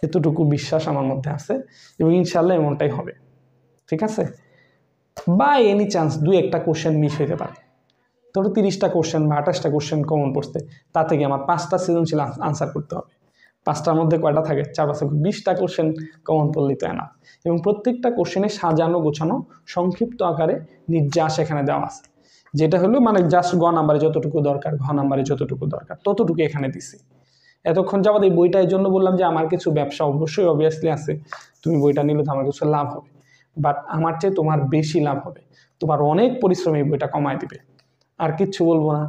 এতটুকু বিশ্বাস আমার মধ্যে আছে, এবং ইনশাল্লাহ এমনটাই হবে। ঠিক আছে, বা এনি চান্স 2-1টা কোশ্চেন মিস হইতে পারে, ধরো 30টা কোশ্চেন বা 28টা কোশ্চেন কমন পড়ছে, তা থেকে আমার 5টা সৃজনশীল আনসার করতে হবে, 5টার মধ্যে কয়টা থাকে, 4-5 20টা কোশ্চেন কমন পড়লেই তো না। এবং প্রত্যেকটা কোশ্চেনে সাজানো গোছানো সংক্ষিপ্ত আকারে নির্যাস এখানে দেওয়া আছে, যেটা হলো মানে জাস্ট গ নাম্বারে যতটুকু দরকার, ঘ নাম্বারে যতটুকু দরকার ততটুকু এখানে দিছি। এতক্ষণ যাবত এই বইটা এই জন্য বললাম যে আমার কিছু ব্যবসা অবশ্যই অবভিয়াসলি আছে, তুমি বইটা নিলে তো আমার কিছু লাভ হবে, বাট আমার চেয়ে তোমার বেশি লাভ হবে, তোমার অনেক পরিশ্রম এই বইটা কমায় দিবে। আর কিচ্ছু বলবো না,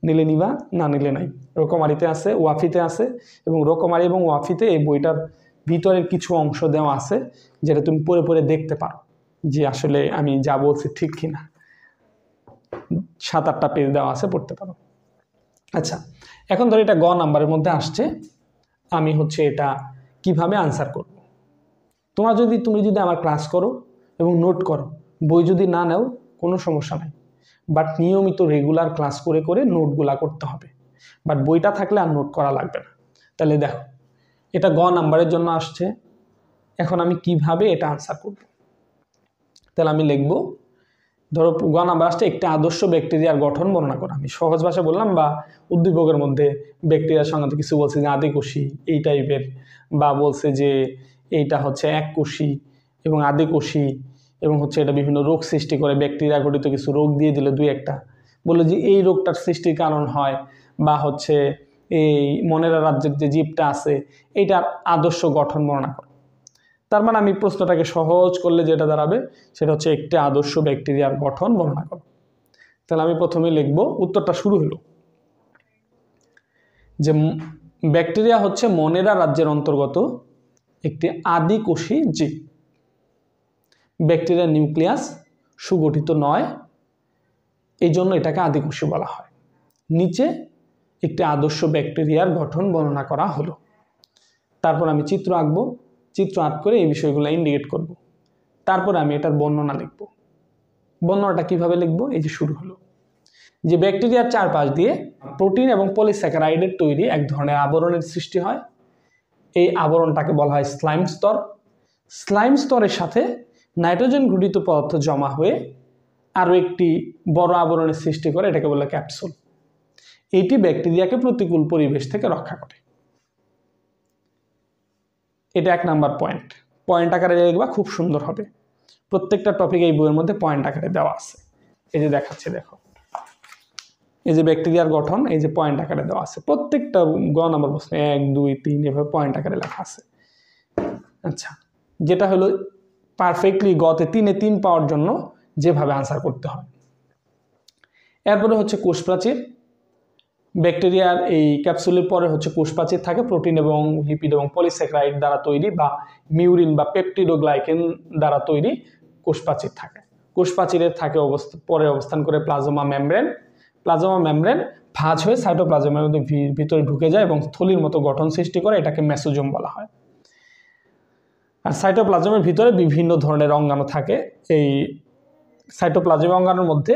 নিলে নিবা, না নিলে নাই। রকমারিতে আছে, ওয়াফিতে আছে, এবং রকমারি এবং ওয়াফিতে এই বইটার ভিতরের কিছু অংশ দেওয়া আছে যেটা তুমি পড়ে পড়ে দেখতে পারো যে আসলে আমি যা বলছি ঠিক কিনা। 7-8টা পেজ দেওয়া আছে, পড়তে পারো। আচ্ছা, এখন ধর এটা গ নাম্বারের মধ্যে আসছে, আমি হচ্ছে এটা কিভাবে আনসার করব। তুমি যদি আমার ক্লাস করো এবং নোট করো, বই যদি না নাও কোনো সমস্যা নাই, বাট নিয়মিত রেগুলার ক্লাস করে করে নোটগুলা করতে হবে। বাট বইটা থাকলে আর নোট করা লাগবে না। তাহলে দেখো এটা গ নাম্বারের জন্য আসছে। এখন আমি কিভাবে এটা আনসার করব? তাহলে আমি লিখব, ধরো গ নাম্বার আসছে একটি আদর্শ ব্যাকটেরিয়ার গঠন বর্ণনা করা। আমি সহজ ভাষা বললাম, বা উদ্দীপকের মধ্যে ব্যাকটেরিয়ার সংক্রান্ত কিছু বলছে যে আদিকোষী এই টাইপের, বা বলছে যে এইটা হচ্ছে এককোষী এবং আদিকোষী, এবং হচ্ছে এটা বিভিন্ন রোগ সৃষ্টি করে, ব্যাকটেরিয়া গঠিত কিছু রোগ দিয়ে দিল দুই একটা, বললো যে এই রোগটার সৃষ্টির কারণ হয়, বা হচ্ছে এই মনেরা রাজ্যের যে জীবটা আছে এইটার আদর্শ গঠন বর্ণনা করো। তার মানে আমি প্রশ্নটাকে সহজ করলে যেটা দাঁড়াবে সেটা হচ্ছে একটি আদর্শ ব্যাকটেরিয়ার গঠন বর্ণনা করো। তাহলে আমি প্রথমে লিখব, উত্তরটা শুরু হলো যে ব্যাকটেরিয়া হচ্ছে মনেরা রাজ্যের অন্তর্গত একটি আদিকোষী জীব। ব্যাকটেরিয়ার নিউক্লিয়াস সুগঠিত নয়, এই জন্য এটাকে আদিকোষী বলা হয়। নিচে একটি আদর্শ ব্যাকটেরিয়ার গঠন বর্ণনা করা হলো। তারপর আমি চিত্র আঁকবো, চিত্র আঁক করে এই বিষয়গুলো ইন্ডিকেট করব। তারপর আমি এটার বর্ণনা লিখব। বর্ণনাটা কিভাবে লিখব? এই যে শুরু হলো যে ব্যাকটেরিয়ার চারপাশ দিয়ে প্রোটিন এবং পলিস্যাকারাইডের তৈরি এক ধরনের আবরণের সৃষ্টি হয়। এই আবরণটাকে বলা হয় স্লাইম স্তর। স্লাইম স্তরের সাথে নাইট্রোজেন ঘটিত পদার্থ জমা হয়ে আরও একটি বড় আবরণের সৃষ্টি করে, এটাকে বলে ক্যাপসুল। এটি ব্যাকটেরিয়াকে প্রতিকূল পরিবেশ থেকে রক্ষা করে। এটা 1 নাম্বার পয়েন্ট। পয়েন্ট আকারে লিখবা, খুব সুন্দর হবে। প্রত্যেকটা টপিক এই বইয়ের মধ্যে পয়েন্ট আকারে দেওয়া আছে। এই যে দেখাচ্ছে, দেখো এই যে ব্যাকটেরিয়ার গঠন, এই যে পয়েন্ট আকারে দেওয়া আছে। প্রত্যেকটা গ নাম্বার প্রশ্ন 1, 2, 3 এভাবে পয়েন্ট আকারে লেখা আছে। আচ্ছা, যেটা হলো পারফেক্টলি গতে 3-এ 3 পাওয়ার জন্য যেভাবে আনসার করতে হয়। এরপরে হচ্ছে কোষ প্রাচীর। ব্যাকটেরিয়ার এই ক্যাপসুলের পরে হচ্ছে কোষ প্রাচীর থাকে, প্রোটিন এবং লিপিড এবং পলিস্যাকারাইড দ্বারা তৈরি, বা মিউরিন বা পেপটিডোগ্লাইকেন দ্বারা তৈরি কোষ প্রাচীর থাকে। কোষ প্রাচীরের থাকে পরে অবস্থান করে প্লাজমা মেমব্রেন। প্লাজমা মেমব্রেন ভাঁজ হয়ে সাইটোপ্লাজমের মধ্যে ভিতরে ঢুকে যায় এবং থলির মতো গঠন সৃষ্টি করে, এটাকে মেসোজোম বলা হয়। আর সাইটোপ্লাজমের ভিতরে বিভিন্ন ধরনের অঙ্গাণু থাকে। এই সাইটোপ্লাজমের অঙ্গাণুর মধ্যে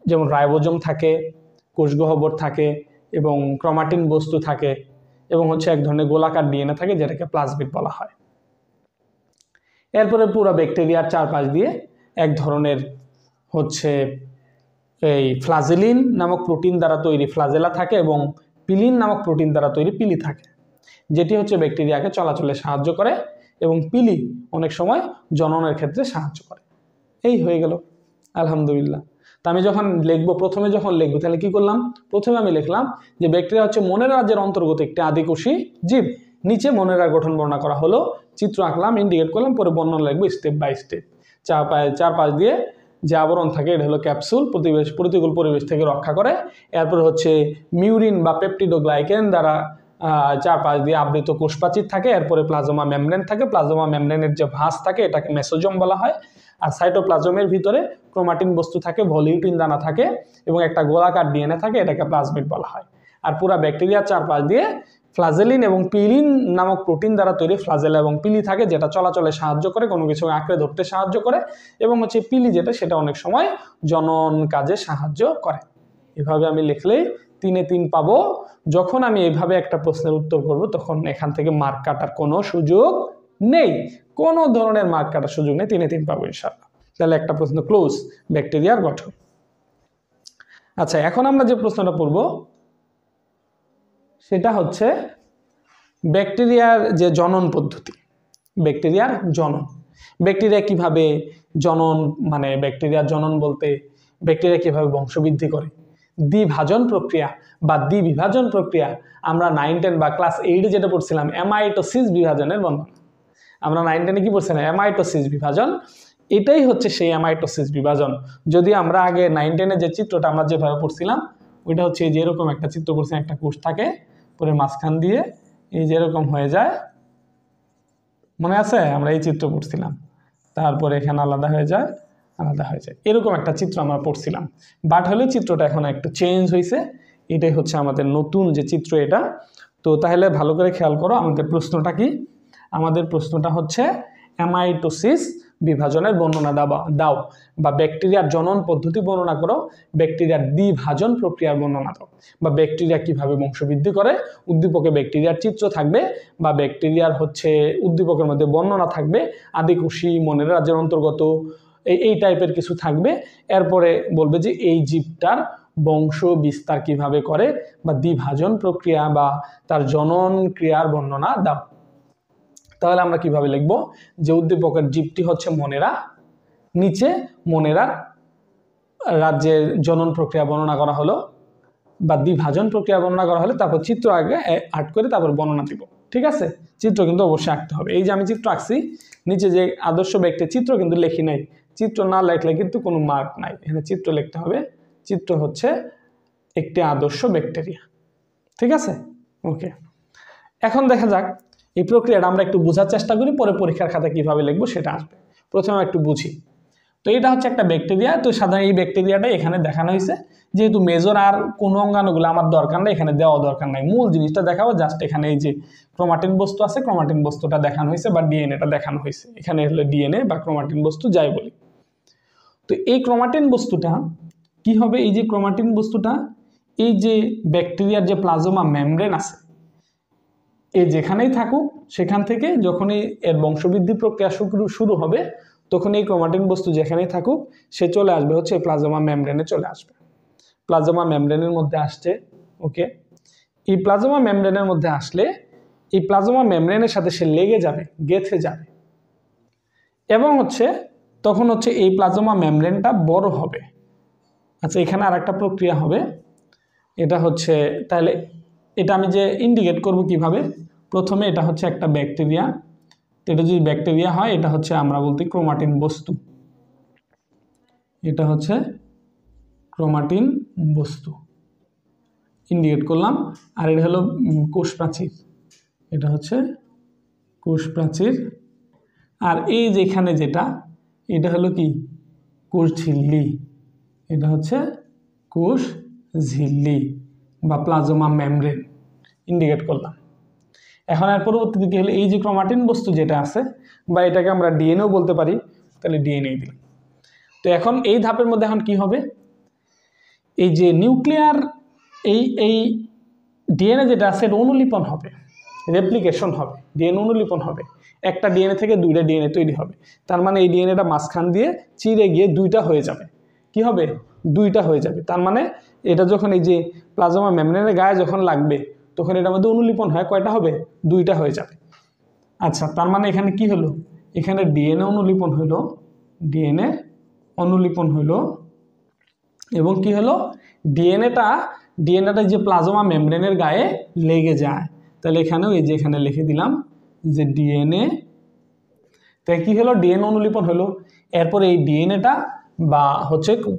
যেমন রাইবোজোম থাকে, কোষগহ্বর থাকে এবং ক্রোমাটিন বস্তু থাকে, এবং হচ্ছে এক ধরনের গোলাকার ডিএনএ থাকে যেটাকে প্লাজমিড বলা হয়। এরপরে পুরো ব্যাকটেরিয়ার চারপাশ দিয়ে এক ধরনের হচ্ছে এই ফ্লাজেলিন নামক প্রোটিন দ্বারা তৈরি ফ্লাজেলা থাকে এবং পিলিন নামক প্রোটিন দ্বারা তৈরি পিলি থাকে, যেটি হচ্ছে ব্যাকটেরিয়াকে চলাচলে সাহায্য করে এবং পিলি অনেক সময় জননের ক্ষেত্রে সাহায্য করে। এই হয়ে গেল, আলহামদুলিল্লাহ। তা আমি যখন লিখবো, প্রথমে যখন লিখবো তাহলে কি করলাম? প্রথমে আমি লিখলাম যে ব্যাকটেরিয়া হচ্ছে মনেরা রাজ্যের অন্তর্গত একটি আদিকোষী জীব। নিচে মনেরার গঠন বর্ণনা করা হলো, চিত্র আঁকলাম, ইন্ডিকেট করলাম, পরে বর্ণনা লিখবো স্টেপ বাই স্টেপ। চারপাশ দিয়ে যে আবরণ থাকে এটা হলো ক্যাপসুল, প্রতিকূল পরিবেশ থেকে রক্ষা করে। এরপর হচ্ছে মিউরিন বা পেপটিডোগ্লাইকেন দ্বারা চারপাশ দিয়ে আবৃত কোষপ্রাচীর থাকে। এরপরে প্লাজমা মেমব্রেন থাকে। প্লাজমা মেমব্রেনের যে ভাঁজ থাকে এটাকে মেসোজোম বলা হয়। আর সাইটোপ্লাজমের ভিতরে ক্রোমাটিন বস্তু থাকে, ভলিউটিন দানা থাকে এবং একটা গোলাকার ডিএনএ থাকে, এটাকে প্লাজমিড বলা হয়। আর পুরা ব্যাকটেরিয়ার চারপাশ দিয়ে ফ্লাজেলিন এবং পিলিন নামক প্রোটিন দ্বারা তৈরি ফ্লাজেলা এবং পিলি থাকে, যেটা চলাচলে সাহায্য করে, কোনো কিছু আঁকড়ে ধরতে সাহায্য করে, এবং হচ্ছে পিলি যেটা সেটা অনেক সময় জনন কাজে সাহায্য করে। এভাবে আমি লিখলেই 3-এ 3 পাবো। যখন আমি এভাবে একটা প্রশ্নের উত্তর করব তখন এখান থেকে মার্ক কাটার কোনো সুযোগ নেই, কোনো ধরনের মার্ক কাটার সুযোগ নেই, 3-এ 3 পাবো ইনশাআল্লাহ। তাহলে একটা প্রশ্ন ক্লোজ, ব্যাকটেরিয়ার গঠন। আচ্ছা, এখন আমরা যে প্রশ্নটা পড়ব সেটা হচ্ছে ব্যাকটেরিয়ার যে জনন পদ্ধতি। ব্যাকটেরিয়ার জনন, ব্যাকটেরিয়া কিভাবে জনন, মানে ব্যাকটেরিয়ার জনন বলতে ব্যাকটেরিয়া কিভাবে বংশবৃদ্ধি করে, দ্বিভাজন প্রক্রিয়া বা দ্বিবিভাজন প্রক্রিয়া। আমরা 9, 10 বা ক্লাস 8-এ যেটা পড়ছিলাম অ্যামাইটোসিস বিভাজনের বর্ণনা। আমরা 9, 10-এ কি পড়ছিলাম? অ্যামাইটোসিস বিভাজন। এটাই হচ্ছে সেই অ্যামাইটোসিস বিভাজন। যদি আমরা আগে 9, 10-এ যে চিত্রটা আমরা যেভাবে পড়ছিলাম ওইটা হচ্ছে এই যে এরকম একটা চিত্র পড়ছি, একটা কোষ থাকে, পরে মাঝখান দিয়ে এই যে এরকম হয়ে যায়, মনে আছে? আমরা এই চিত্র পড়ছিলাম, তারপরে এখানে আলাদা হয়ে যায়, আলাদা হয়ে যায়, এরকম একটা চিত্র আমরা পড়ছিলাম। বাট হলে চিত্রটা এখন একটু চেঞ্জ হয়েছে, এটাই হচ্ছে আমাদের নতুন যে চিত্র এটা। তো তাহলে ভালো করে খেয়াল করো আমাদের প্রশ্নটা কি। আমাদের প্রশ্নটা হচ্ছে অ্যামাইটোসিস বিভাজনের বর্ণনা দাও বা ব্যাকটেরিয়ার জনন পদ্ধতি বর্ণনা করো, ব্যাকটেরিয়ার দ্বিভাজন প্রক্রিয়ার বর্ণনা দাও, বা ব্যাকটেরিয়া কিভাবে বংশবৃদ্ধি করে, উদ্দীপকে ব্যাকটেরিয়ার চিত্র থাকবে বা ব্যাকটেরিয়ার উদ্দীপকের মধ্যে বর্ণনা থাকবে, আদিকোষী মনের রাজ্যের অন্তর্গত এই টাইপের কিছু থাকবে। এরপরে বলবে যে এই জীবটার বংশ বিস্তার কিভাবে করে বা দ্বিভাজন প্রক্রিয়া বা তার জনন ক্রিয়ার বর্ণনা দাও। তাহলে আমরা কিভাবে লিখব যে উদ্দীপকের জীবটি হচ্ছে মনেরা, নিচে মনেরার রাজ্যের জনন প্রক্রিয়া বর্ণনা করা হলো বা দ্বিভাজন প্রক্রিয়া বর্ণনা করা হলে তারপর চিত্র আগে আর্ট করে তারপর বর্ণনা দিব। ঠিক আছে, চিত্র কিন্তু অবশ্যই আঁকতে হবে। এই যে আমি চিত্র আঁকছি, নিচে যে আদর্শ ব্যক্তির চিত্র কিন্তু লেখি নাই, চিত্র না লেখলে কিন্তু কোনো মার্ক নাই, এখানে চিত্র লিখতে হবে। চিত্র হচ্ছে একটি আদর্শ ব্যাকটেরিয়া। ঠিক আছে, ওকে। এখন দেখা যাক এই প্রক্রিয়াটা আমরা একটু বোঝার চেষ্টা করি, পরে পরীক্ষার খাতায় কিভাবে লিখবো সেটা আসবে। প্রথমে একটু বুঝি। তো এটা হচ্ছে একটা ব্যাকটেরিয়া। তো সাধারণত এই ব্যাকটেরিয়াটা এখানে দেখানো হয়েছে, যেহেতু মেজর আর কোনো অঙ্গাণুগুলো আমার দরকার নেই, এখানে দেওয়া দরকার নাই, মূল জিনিসটা দেখাবো জাস্ট। এখানে এই যে ক্রোমাটিন বস্তু আছে, ক্রোমাটিন বস্তুটা দেখানো হয়েছে বা ডিএনএটা দেখানো হয়েছে। এখানে হলো ডিএনএ বা ক্রোমাটিন বস্তু যাই বলি। তো এই ক্রোমাটিন বস্তুটা কি হবে, এই যে ক্রোমাটিন বস্তুটা এই যে ব্যাকটেরিয়ার যে প্লাজমা মেমব্রেন আছে, এই যেখানেই থাকুক সেখান থেকে যখনই এর বংশবৃদ্ধি প্রক্রিয়া শুরু হবে, তখন এই ক্রোমাটিন বস্তু যেখানেই থাকুক সে চলে আসবে হচ্ছে প্লাজমা মেমব্রেনে চলে আসবে। প্লাজমা মেমব্রেনের মধ্যে আসছে, ওকে। এই প্লাজমা মেমব্রেনের মধ্যে আসলে এই প্লাজমা মেমব্রেনের সাথে সে লেগে যাবে, গেঁথে যাবে, এবং তখন এই প্লাজমা মেমব্রেনটা বড় হবে। আচ্ছা, এখানে আর একটা প্রক্রিয়া হবে, এটা তাহলে এটা আমি যে ইন্ডিকেট করব কিভাবে, প্রথমে এটা হচ্ছে একটা ব্যাকটেরিয়া। এটা যদি ব্যাকটেরিয়া হয়, এটা আমরা বলতে ক্রোমাটিন বস্তু, এটা ক্রোমাটিন বস্তু ইন্ডিকেট করলাম। আর এটা হলো কোষ প্রাচীর, এটা কোষ প্রাচীর। আর এই যেখানে যেটা, এটা হলো কি কোষ ঝিল্লি, এটা কোষ ঝিল্লি বা প্লাজমা মেমব্রেন ইন্ডিকেট করলাম। এখন আর পরবর্তীতে কি হলো, এই যে ক্রোমাটিন বস্তু যেটা আছে বা এটাকে আমরা ডিএনএও বলতে পারি, তাহলে ডিএনএ দিলাম। তো এখন এই ধাপের মধ্যে এখন কি হবে, এই যে নিউক্লিয়ার এই ডিএনএ যেটা আছে এটা অনুলিপন হবে, রেপ্লিকেশন হবে, ডিএনএ অনুলিপন হবে। একটা ডিএনএ থেকে দুইটা ডিএনএ তৈরি হবে। তার মানে এই ডিএনএটা মাঝখান দিয়ে চিরে গিয়ে দুইটা হয়ে যাবে। কি হবে, দুইটা হয়ে যাবে। তার মানে এটা যখন এই যে প্লাজমা মেমব্রেনের গায়ে যখন লাগবে, তখন এটার মধ্যে অনুলিপন হয়, কয়টা হবে, দুইটা হয়ে যাবে। আচ্ছা, তার মানে এখানে কি হলো, এখানে ডিএনএ অনুলিপন হলো, ডিএনএ অনুলিপন হলো, এবং কি হলো, ডিএনএটা যে প্লাজমা মেমব্রেনের গায়ে লেগে যায়। তাহলে এখানেও এই যে এখানে লিখে দিলাম যে ডিএনএ, তাই কি হলো, ডিএনএ অনুলিপন হলো। এরপর এই ডিএনএটা বা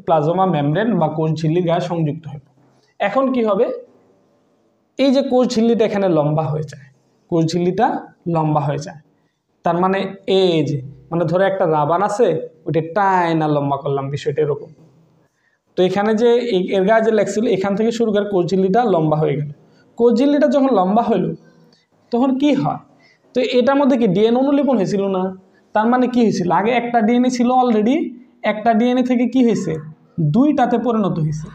প্লাজমা মেমব্রেন বা কোষ ঝিল্লির গায়ে সংযুক্ত হলো। এখন কি হবে, এই যে কোষ ঝিল্লিটা এখানে লম্বা হয়ে যায়, কোষ ঝিল্লিটা লম্বা হয়ে যায়। তার মানে এই যে ধরো একটা রাবার আছে, ওইটা টাইনা লম্বা করলাম, বিষয়টা এরকম। তো এখানে যে এর গায়ে যে লেগছিল, এখান থেকে শুরু করে কোষ ঝিল্লিটা লম্বা হয়ে গেল। কোষ ঝিল্লিটা যখন লম্বা হইল, তখন কি হয়, তো এটার মধ্যে কি ডিএনএ অনুলিপন হয়েছিল না? তার মানে কি হয়েছিল, আগে একটা ডিএনএ ছিল অলরেডি, একটা ডিএনএ থেকে কি হয়েছে, দুইটাতে পরিণত হয়েছে,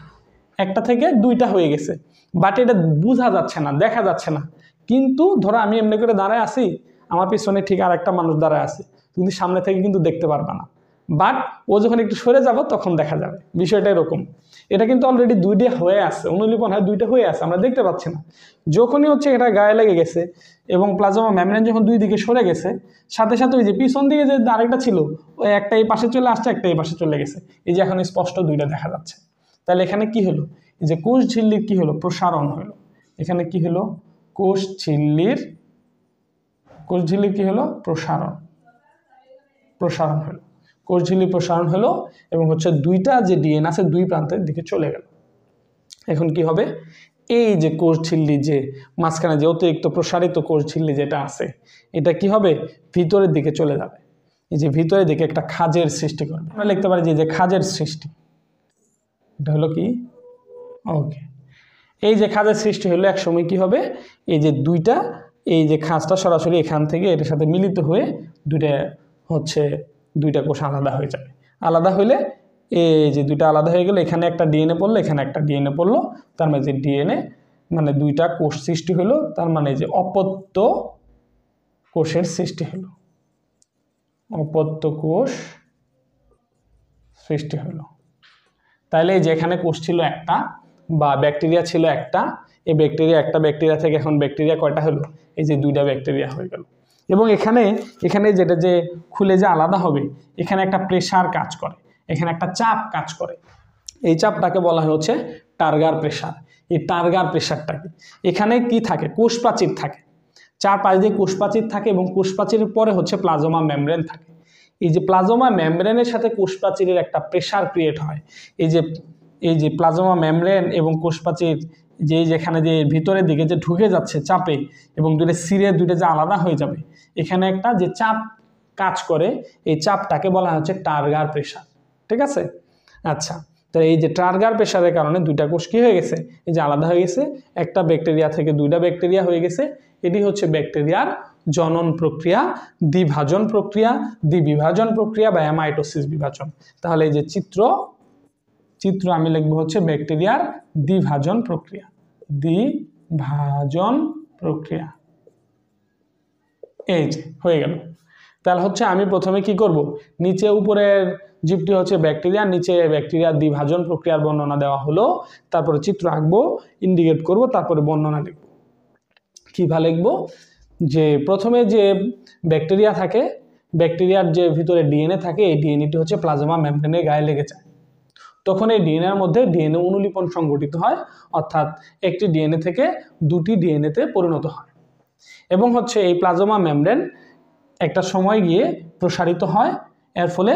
একটা থেকে দুইটা হয়ে গেছে। বাট এটা বোঝা যাচ্ছে না, দেখা যাচ্ছে না। কিন্তু ধরো আমি এমনি করে দাঁড়ায় আছি, আমার পিছনে ঠিক আর একটা মানুষ দাঁড়ায় আছে, তুমি সামনে থেকে কিন্তু দেখতে পারবা না। বাট ও যখন একটু সরে যাব তখন দেখা যাবে, বিষয়টা এরকম। এটা কিন্তু অলরেডি দুইটা হয়ে আছে, অনুলিপন হয় দুইটা হয়ে আছে, আমরা দেখতে পাচ্ছি না। যখনই এটা গায়ে লেগে গেছে এবং প্লাজমা মেমব্রেন যখন দুই দিকে সরে গেছে, সাথে সাথে ওই যে পিছন দিকে যে আরেকটা ছিল, ওই একটা এই পাশে চলে আসছে, একটা এই পাশে চলে গেছে। এই যে এখন স্পষ্ট দুইটা দেখা যাচ্ছে। তাহলে এখানে কি হলো, এই যে কোষ ঝিল্লির কি হলো, প্রসারণ হলো। এখানে কি হলো, কোষ ঝিল্লির কি হলো, প্রসারণ হলো, কোষ ঝিল্লির প্রসারণ হলো, এবং দুইটা যে ডিএনএ আছে দুই প্রান্তের দিকে চলে গেল। এখন কি হবে, এই যে কোষ ঝিল্লি যে মাঝখানে যে অতিরিক্ত প্রসারিত কোষ ঝিল্লি যেটা আছে, এটা কি হবে, ভিতরের দিকে চলে যাবে। এই যে ভিতরের দিকে একটা খাঁজের সৃষ্টি করবে। আমরা লিখতে পারি যে খাঁজের সৃষ্টি, এটা হলো কি, ওকে। এই যে খাঁজের সৃষ্টি হলো, এক সময় কি হবে, এই যে দুইটা, এই যে খাঁজটা সরাসরি এখান থেকে এটার সাথে মিলিত হয়ে দুইটা হচ্ছে দুইটা কোষ আলাদা হয়ে যাবে। আলাদা হইলে এই যে দুইটা আলাদা হয়ে গেল, এখানে একটা ডিএনএ পড়লো, এখানে একটা ডিএনএ পড়লো, তার মানে যে ডিএনএ মানে দুইটা কোষ সৃষ্টি হলো, তার মানে যে অপত্য কোষের সৃষ্টি হলো, অপত্য কোষ সৃষ্টি হলো। তাহলে যেখানে কোষ ছিল একটা বা ব্যাকটেরিয়া ছিল একটা, এই ব্যাকটেরিয়া একটা ব্যাকটেরিয়া থেকে এখন ব্যাকটেরিয়া কয়টা হলো, এই যে দুইটা ব্যাকটেরিয়া হয়ে গেল। এবং এখানে যেটা যে খুলে যে আলাদা হবে, এখানে একটা প্রেসার কাজ করে, এখানে একটা চাপ কাজ করে, এই চাপটাকে বলা হয় হচ্ছে টার্গার প্রেসার। এই টার্গার প্রেসারটা কি, এখানে কি থাকে, কোষ প্রাচীর থাকে, চারপাশ দিয়ে কোষ প্রাচীর থাকে এবং কোষ প্রাচীরের পরে হচ্ছে প্লাজমা মেমব্রেন থাকে। এই যে প্লাজমা মেমব্রেনের সাথে কোষ প্রাচীরের একটা প্রেসার ক্রিয়েট হয়। এই যে প্লাজমা মেমব্রেন এবং কোষ প্রাচীর যেখানে যে ভিতরের দিকে যে ঢুকে যাচ্ছে চাপে এবং দুটো সিরে দুটো যে আলাদা হয়ে যাবে, এখানে একটা যে চাপ কাজ করে, এই চাপটাকে বলা হচ্ছে টার্গার প্রেসার। ঠিক আছে? আচ্ছা, তো এই যে টার্গার প্রেসারের কারণে দুইটা কোষ কি হয়ে গেছে, এই যে আলাদা হয়ে গেছে, একটা ব্যাকটেরিয়া থেকে দুইটা ব্যাকটেরিয়া হয়ে গেছে। এটি হচ্ছে ব্যাকটেরিয়ার জনন প্রক্রিয়া, দ্বিভাজন প্রক্রিয়া, দ্বিবিভাজন প্রক্রিয়া বা অ্যামাইটোসিস বিভাজন। তাহলে এই যে চিত্র আমি লিখবো হচ্ছে ব্যাকটেরিয়ার দ্বিভাজন প্রক্রিয়া, দ্বিভাজন প্রক্রিয়া। এই যে হয়ে গেল। তাহলে হচ্ছে আমি প্রথমে কি করব, নিচে উপরের জীবটি হচ্ছে ব্যাকটেরিয়া, নিচে ব্যাকটেরিয়ার দ্বিভাজন প্রক্রিয়ার বর্ণনা দেওয়া হলো, তারপরে চিত্র আঁকবো, ইন্ডিকেট করব, তারপরে বর্ণনা লিখব। কিভাবে লিখব, যে প্রথমে যে ব্যাকটেরিয়া থাকে, ব্যাকটেরিয়ার যে ভিতরে ডিএনএ থাকে, এই ডিএনএটি হচ্ছে প্লাজমা মেমব্রেনের গায়ে লেগে যায়। তখন এই ডিএনএর মধ্যে ডিএনএ অনুলিপন সংঘটিত হয়, অর্থাৎ একটি ডিএনএ থেকে দুটি ডিএনএতে পরিণত হয় এবং হচ্ছে এই প্লাজমা মেমব্রেন একটা সময় গিয়ে প্রসারিত হয়। এর ফলে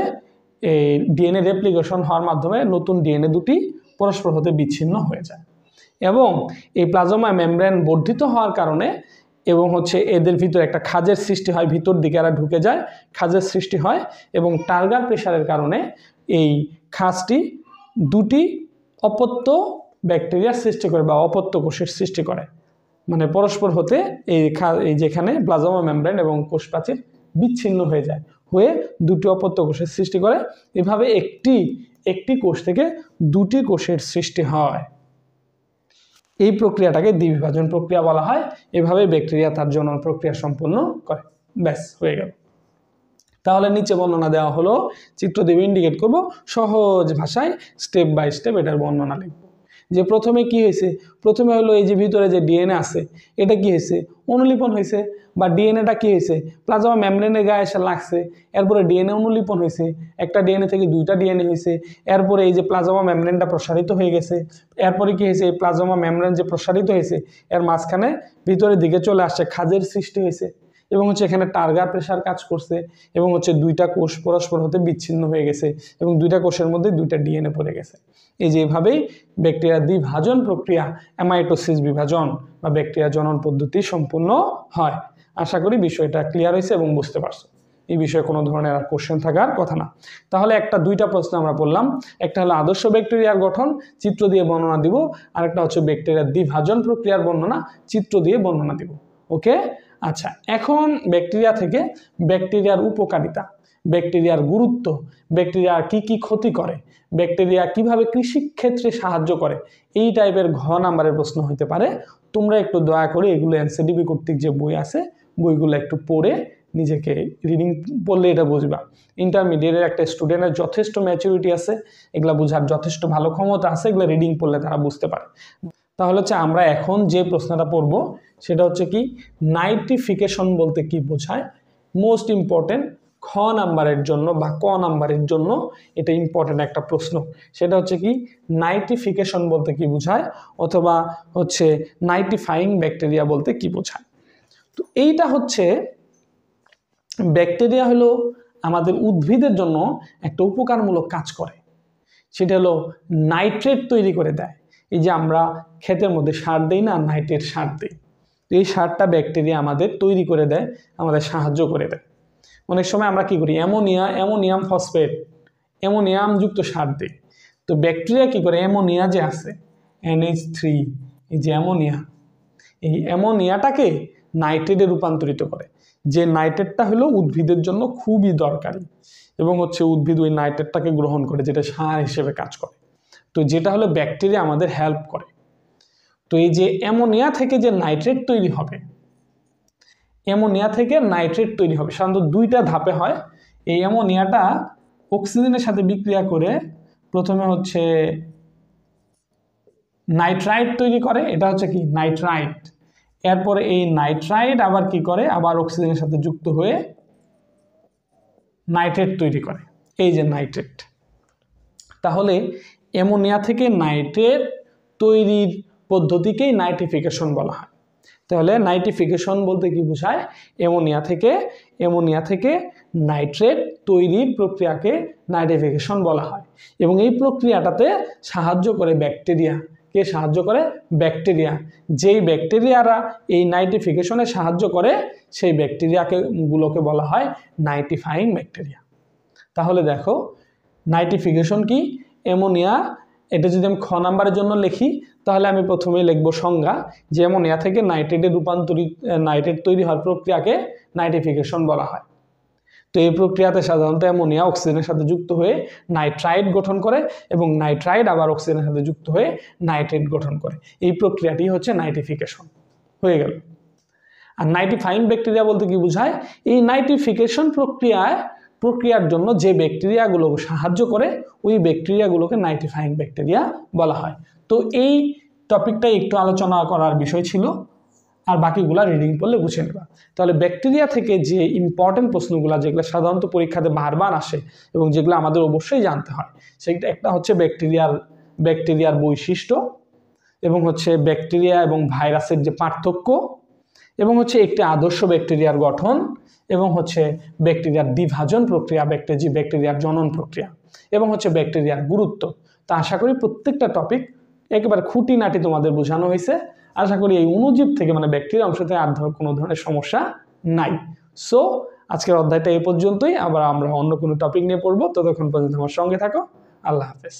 এই ডিএনএ রেপ্লিকেশন হওয়ার মাধ্যমে নতুন ডিএনএ দুটি পরস্পর হতে বিচ্ছিন্ন হয়ে যায় এবং এই প্লাজমা মেমব্রেন বর্ধিত হওয়ার কারণে এবং হচ্ছে এদের ভিতরে একটা খাঁজের সৃষ্টি হয়, ভিতর দিকে এরা ঢুকে যায়, খাঁজের সৃষ্টি হয় এবং টার্গার প্রেসারের কারণে এই খাঁজটি দুটি অপত্য ব্যাকটেরিয়ার সৃষ্টি করে বা অপত্য কোষের সৃষ্টি করে, মানে পরস্পর হতে এই যেখানে প্লাজমা মেমব্রেন এবং কোষ প্রাচীর বিচ্ছিন্ন হয়ে যায়, হয়ে দুটি অপত্য কোষের সৃষ্টি করে। এভাবে একটি কোষ থেকে দুটি কোষের সৃষ্টি হয়। এই প্রক্রিয়াটাকে দ্বিবিভাজন প্রক্রিয়া বলা হয়। এভাবে ব্যাকটেরিয়া তার জনন প্রক্রিয়া সম্পন্ন করে। ব্যাস হয়ে গেল। তাহলে নিচে বর্ণনা দেওয়া হলো, চিত্র দিয়ে ইন্ডিকেট করব, সহজ ভাষায় স্টেপ বাই স্টেপ এটার বর্ণনা লিখব। যে প্রথমে কি হয়েছে, প্রথমে হলো এই যে ভিতরে যে ডিএনএ আছে, এটা কি হয়েছে, অনুলিপন হয়েছে, বা ডিএনএটা কি হয়েছে, প্লাজমা মেমব্রেনের গায়ে এসে লাগছে, এরপরে ডিএনএ অনুলিপন হয়েছে, একটা ডিএনএ থেকে দুইটা ডিএনএ হয়েছে, এরপরে এই যে প্লাজমা মেমব্রেনটা প্রসারিত হয়ে গেছে, এরপরে কি হয়েছে, এই প্লাজমা মেমব্রেন যে প্রসারিত হয়েছে এর মাঝখানে ভিতরের দিকে চলে আসছে, খাঁজের সৃষ্টি হয়েছে এবং হচ্ছে এখানে টার্গার প্রেসার কাজ করছে এবং হচ্ছে দুইটা কোষ পরস্পর হতে বিচ্ছিন্ন হয়ে গেছে এবং দুইটা কোষের মধ্যে দুইটা ডিএনএ পড়ে গেছে। এই যে এভাবেই ব্যাকটেরিয়ার দ্বিভাজন প্রক্রিয়া, অ্যামাইটোসিস বিভাজন বা ব্যাকটেরিয়া জনন পদ্ধতি সম্পূর্ণ হয়। আশা করি বিষয়টা ক্লিয়ার হয়েছে এবং বুঝতে পারছো। এই বিষয়ে কোনো ধরনের আর কোশ্চেন থাকার কথা না। তাহলে দুইটা প্রশ্ন আমরা পড়লাম, একটা হলো আদর্শ ব্যাকটেরিয়ার গঠন, চিত্র দিয়ে বর্ণনা দিব, আরেকটা হচ্ছে ব্যাকটেরিয়ার দ্বিভাজন প্রক্রিয়ার বর্ণনা, চিত্র দিয়ে বর্ণনা দিব। ওকে, আচ্ছা, এখন ব্যাকটেরিয়া থেকে ব্যাকটেরিয়ার উপকারিতা, ব্যাকটেরিয়ার গুরুত্ব, ব্যাকটেরিয়া কি কি ক্ষতি করে, ব্যাকটেরিয়া কিভাবে কৃষিক্ষেত্রে সাহায্য করে, এই টাইপের ঘ নাম্বারের প্রশ্ন হতে পারে। তোমরা একটু দয়া করে এগুলো এনসিডিবি কর্তৃক যে বই আছে বইগুলো একটু পড়ে নিজেকে রিডিং পড়লে এটা বুঝবা। ইন্টারমিডিয়েটের একটা স্টুডেন্টের যথেষ্ট ম্যাচুরিটি আছে, এগুলা বোঝার যথেষ্ট ভালো ক্ষমতা আছে, এগুলো রিডিং পড়লে তারা বুঝতে পারে। তাহলে হচ্ছে আমরা এখন যে প্রশ্নটা পড়ব সেটা হচ্ছে কি, নাইট্রিফিকেশন বলতে কি বোঝায়। মোস্ট ইম্পর্টেন্ট খ নাম্বারের জন্য বা ক নাম্বারের জন্য এটা ইম্পর্টেন্ট একটা প্রশ্ন। সেটা হচ্ছে কি, নাইট্রিফিকেশন বলতে কি বোঝায়, অথবা হচ্ছে নাইট্রিফাইং ব্যাকটেরিয়া বলতে কি বোঝায়। তো এইটা হচ্ছে, ব্যাকটেরিয়া হলো আমাদের উদ্ভিদের জন্য একটা উপকারমূলক কাজ করে। সেটা হলো নাইট্রেট তৈরি করে দেয়। এই যে আমরা ক্ষেতের মধ্যে সার দিই না, নাইট্রেট সার দিই, এই সারটা ব্যাকটেরিয়া আমাদের তৈরি করে দেয়, আমাদের সাহায্য করে দেয়। অনেক সময় আমরা কি করি, অ্যামোনিয়াম ফসফেট, অ্যামোনিয়ামযুক্ত সার দিই। তো ব্যাকটেরিয়া কি করে, অ্যামোনিয়া যে আছে NH3, এই যে অ্যামোনিয়া, এই অ্যামোনিয়াটাকে নাইট্রেটে রূপান্তরিত করে। যে নাইট্রেটটা হলো উদ্ভিদের জন্য খুবই দরকারি এবং হচ্ছে উদ্ভিদ ওই নাইট্রেটটাকে গ্রহণ করে, যেটা সার হিসেবে কাজ করে। তো যেটা হলো ব্যাকটেরিয়া আমাদের হেল্প করে। তো এই যে অ্যামোনিয়া থেকে যে নাইট্রেট তৈরি হবে, অ্যামোনিয়া থেকে নাইট্রেট তৈরি হবে সাধারণত দুইটা ধাপে হয়। এই অ্যামোনিয়াটা অক্সিজেনের সাথে বিক্রিয়া করে প্রথমে হচ্ছে নাইট্রাইট তৈরি করে, এটা হচ্ছে কি নাইট্রাইট। এরপরে এই নাইট্রাইট আবার কি করে, আবার অক্সিজেনের সাথে যুক্ত হয়ে নাইট্রেট তৈরি করে, এই যে নাইট্রেট। তাহলে অ্যামোনিয়া থেকে নাইট্রেট তৈরির পদ্ধতিকেই নাইট্রিফিকেশন বলা হয়। তাহলে নাইট্রিফিকেশন বলতে কি বোঝায়, অ্যামোনিয়া থেকে নাইট্রেট তৈরির প্রক্রিয়াকে নাইট্রিফিকেশন বলা হয়। এবং এই প্রক্রিয়াটাতে সাহায্য করে ব্যাকটেরিয়া। কে সাহায্য করে? ব্যাকটেরিয়া। যেই ব্যাকটেরিয়ারা এই নাইট্রিফিকেশনে সাহায্য করে সেই গুলোকে বলা হয় নাইট্রিফাইং ব্যাকটেরিয়া। তাহলে দেখো নাইট্রিফিকেশন কি, অ্যামোনিয়া, এটা যদি আমি খ নাম্বারের জন্য লিখি তাহলে আমি প্রথমে লিখব সংজ্ঞা, যে অ্যামোনিয়া থেকে নাইট্রেট তৈরি হওয়ার প্রক্রিয়াকে নাইট্রিফিকেশন বলা হয়। তো এই প্রক্রিয়াতে সাধারণত অ্যামোনিয়া অক্সিজেনের সাথে যুক্ত হয়ে নাইট্রাইট গঠন করে এবং নাইট্রাইট আবার অক্সিজেনের সাথে যুক্ত হয়ে নাইট্রেট গঠন করে। এই প্রক্রিয়াটি হচ্ছে নাইট্রিফিকেশন। হয়ে গেল। আর নাইট্রিফাইং ব্যাকটেরিয়া বলতে কি বোঝায়, এই নাইট্রিফিকেশন প্রক্রিয়ার জন্য যে ব্যাকটেরিয়াগুলো সাহায্য করে ওই ব্যাকটেরিয়াগুলোকে নাইট্রিফাইং ব্যাকটেরিয়া বলা হয়। তো এই টপিকটা একটু আলোচনা করার বিষয় ছিল, আর বাকিগুলা রিডিং পড়লে বুঝে নেবা। তাহলে ব্যাকটেরিয়া থেকে যে ইম্পর্টেন্ট প্রশ্নগুলো যেগুলো সাধারণত পরীক্ষাতে বারবার আসে এবং যেগুলো আমাদের অবশ্যই জানতে হয়, সেটা একটা হচ্ছে ব্যাকটেরিয়ার বৈশিষ্ট্য, এবং হচ্ছে ব্যাকটেরিয়া এবং ভাইরাসের যে পার্থক্য, এবং হচ্ছে একটি আদর্শ ব্যাকটেরিয়ার গঠন, এবং হচ্ছে ব্যাকটেরিয়ার বিভাজন প্রক্রিয়া, ব্যাকটেরিয়ার জনন প্রক্রিয়া, এবং হচ্ছে ব্যাকটেরিয়ার গুরুত্ব। তা আশা করি প্রত্যেকটা টপিক একেবারে খুঁটিনাটি তোমাদের বোঝানো হয়েছে। আশা করি এই অণুজীব থেকে মানে ব্যাকটেরিয়া অংশ থেকে আর কোনো ধরনের সমস্যা নাই। সো আজকের অধ্যায়টা এই পর্যন্তই, আবার আমরা অন্য কোনো টপিক নিয়ে পড়বো। ততক্ষণ পর্যন্ত আমার সঙ্গে থাকো। আল্লাহ হাফেজ।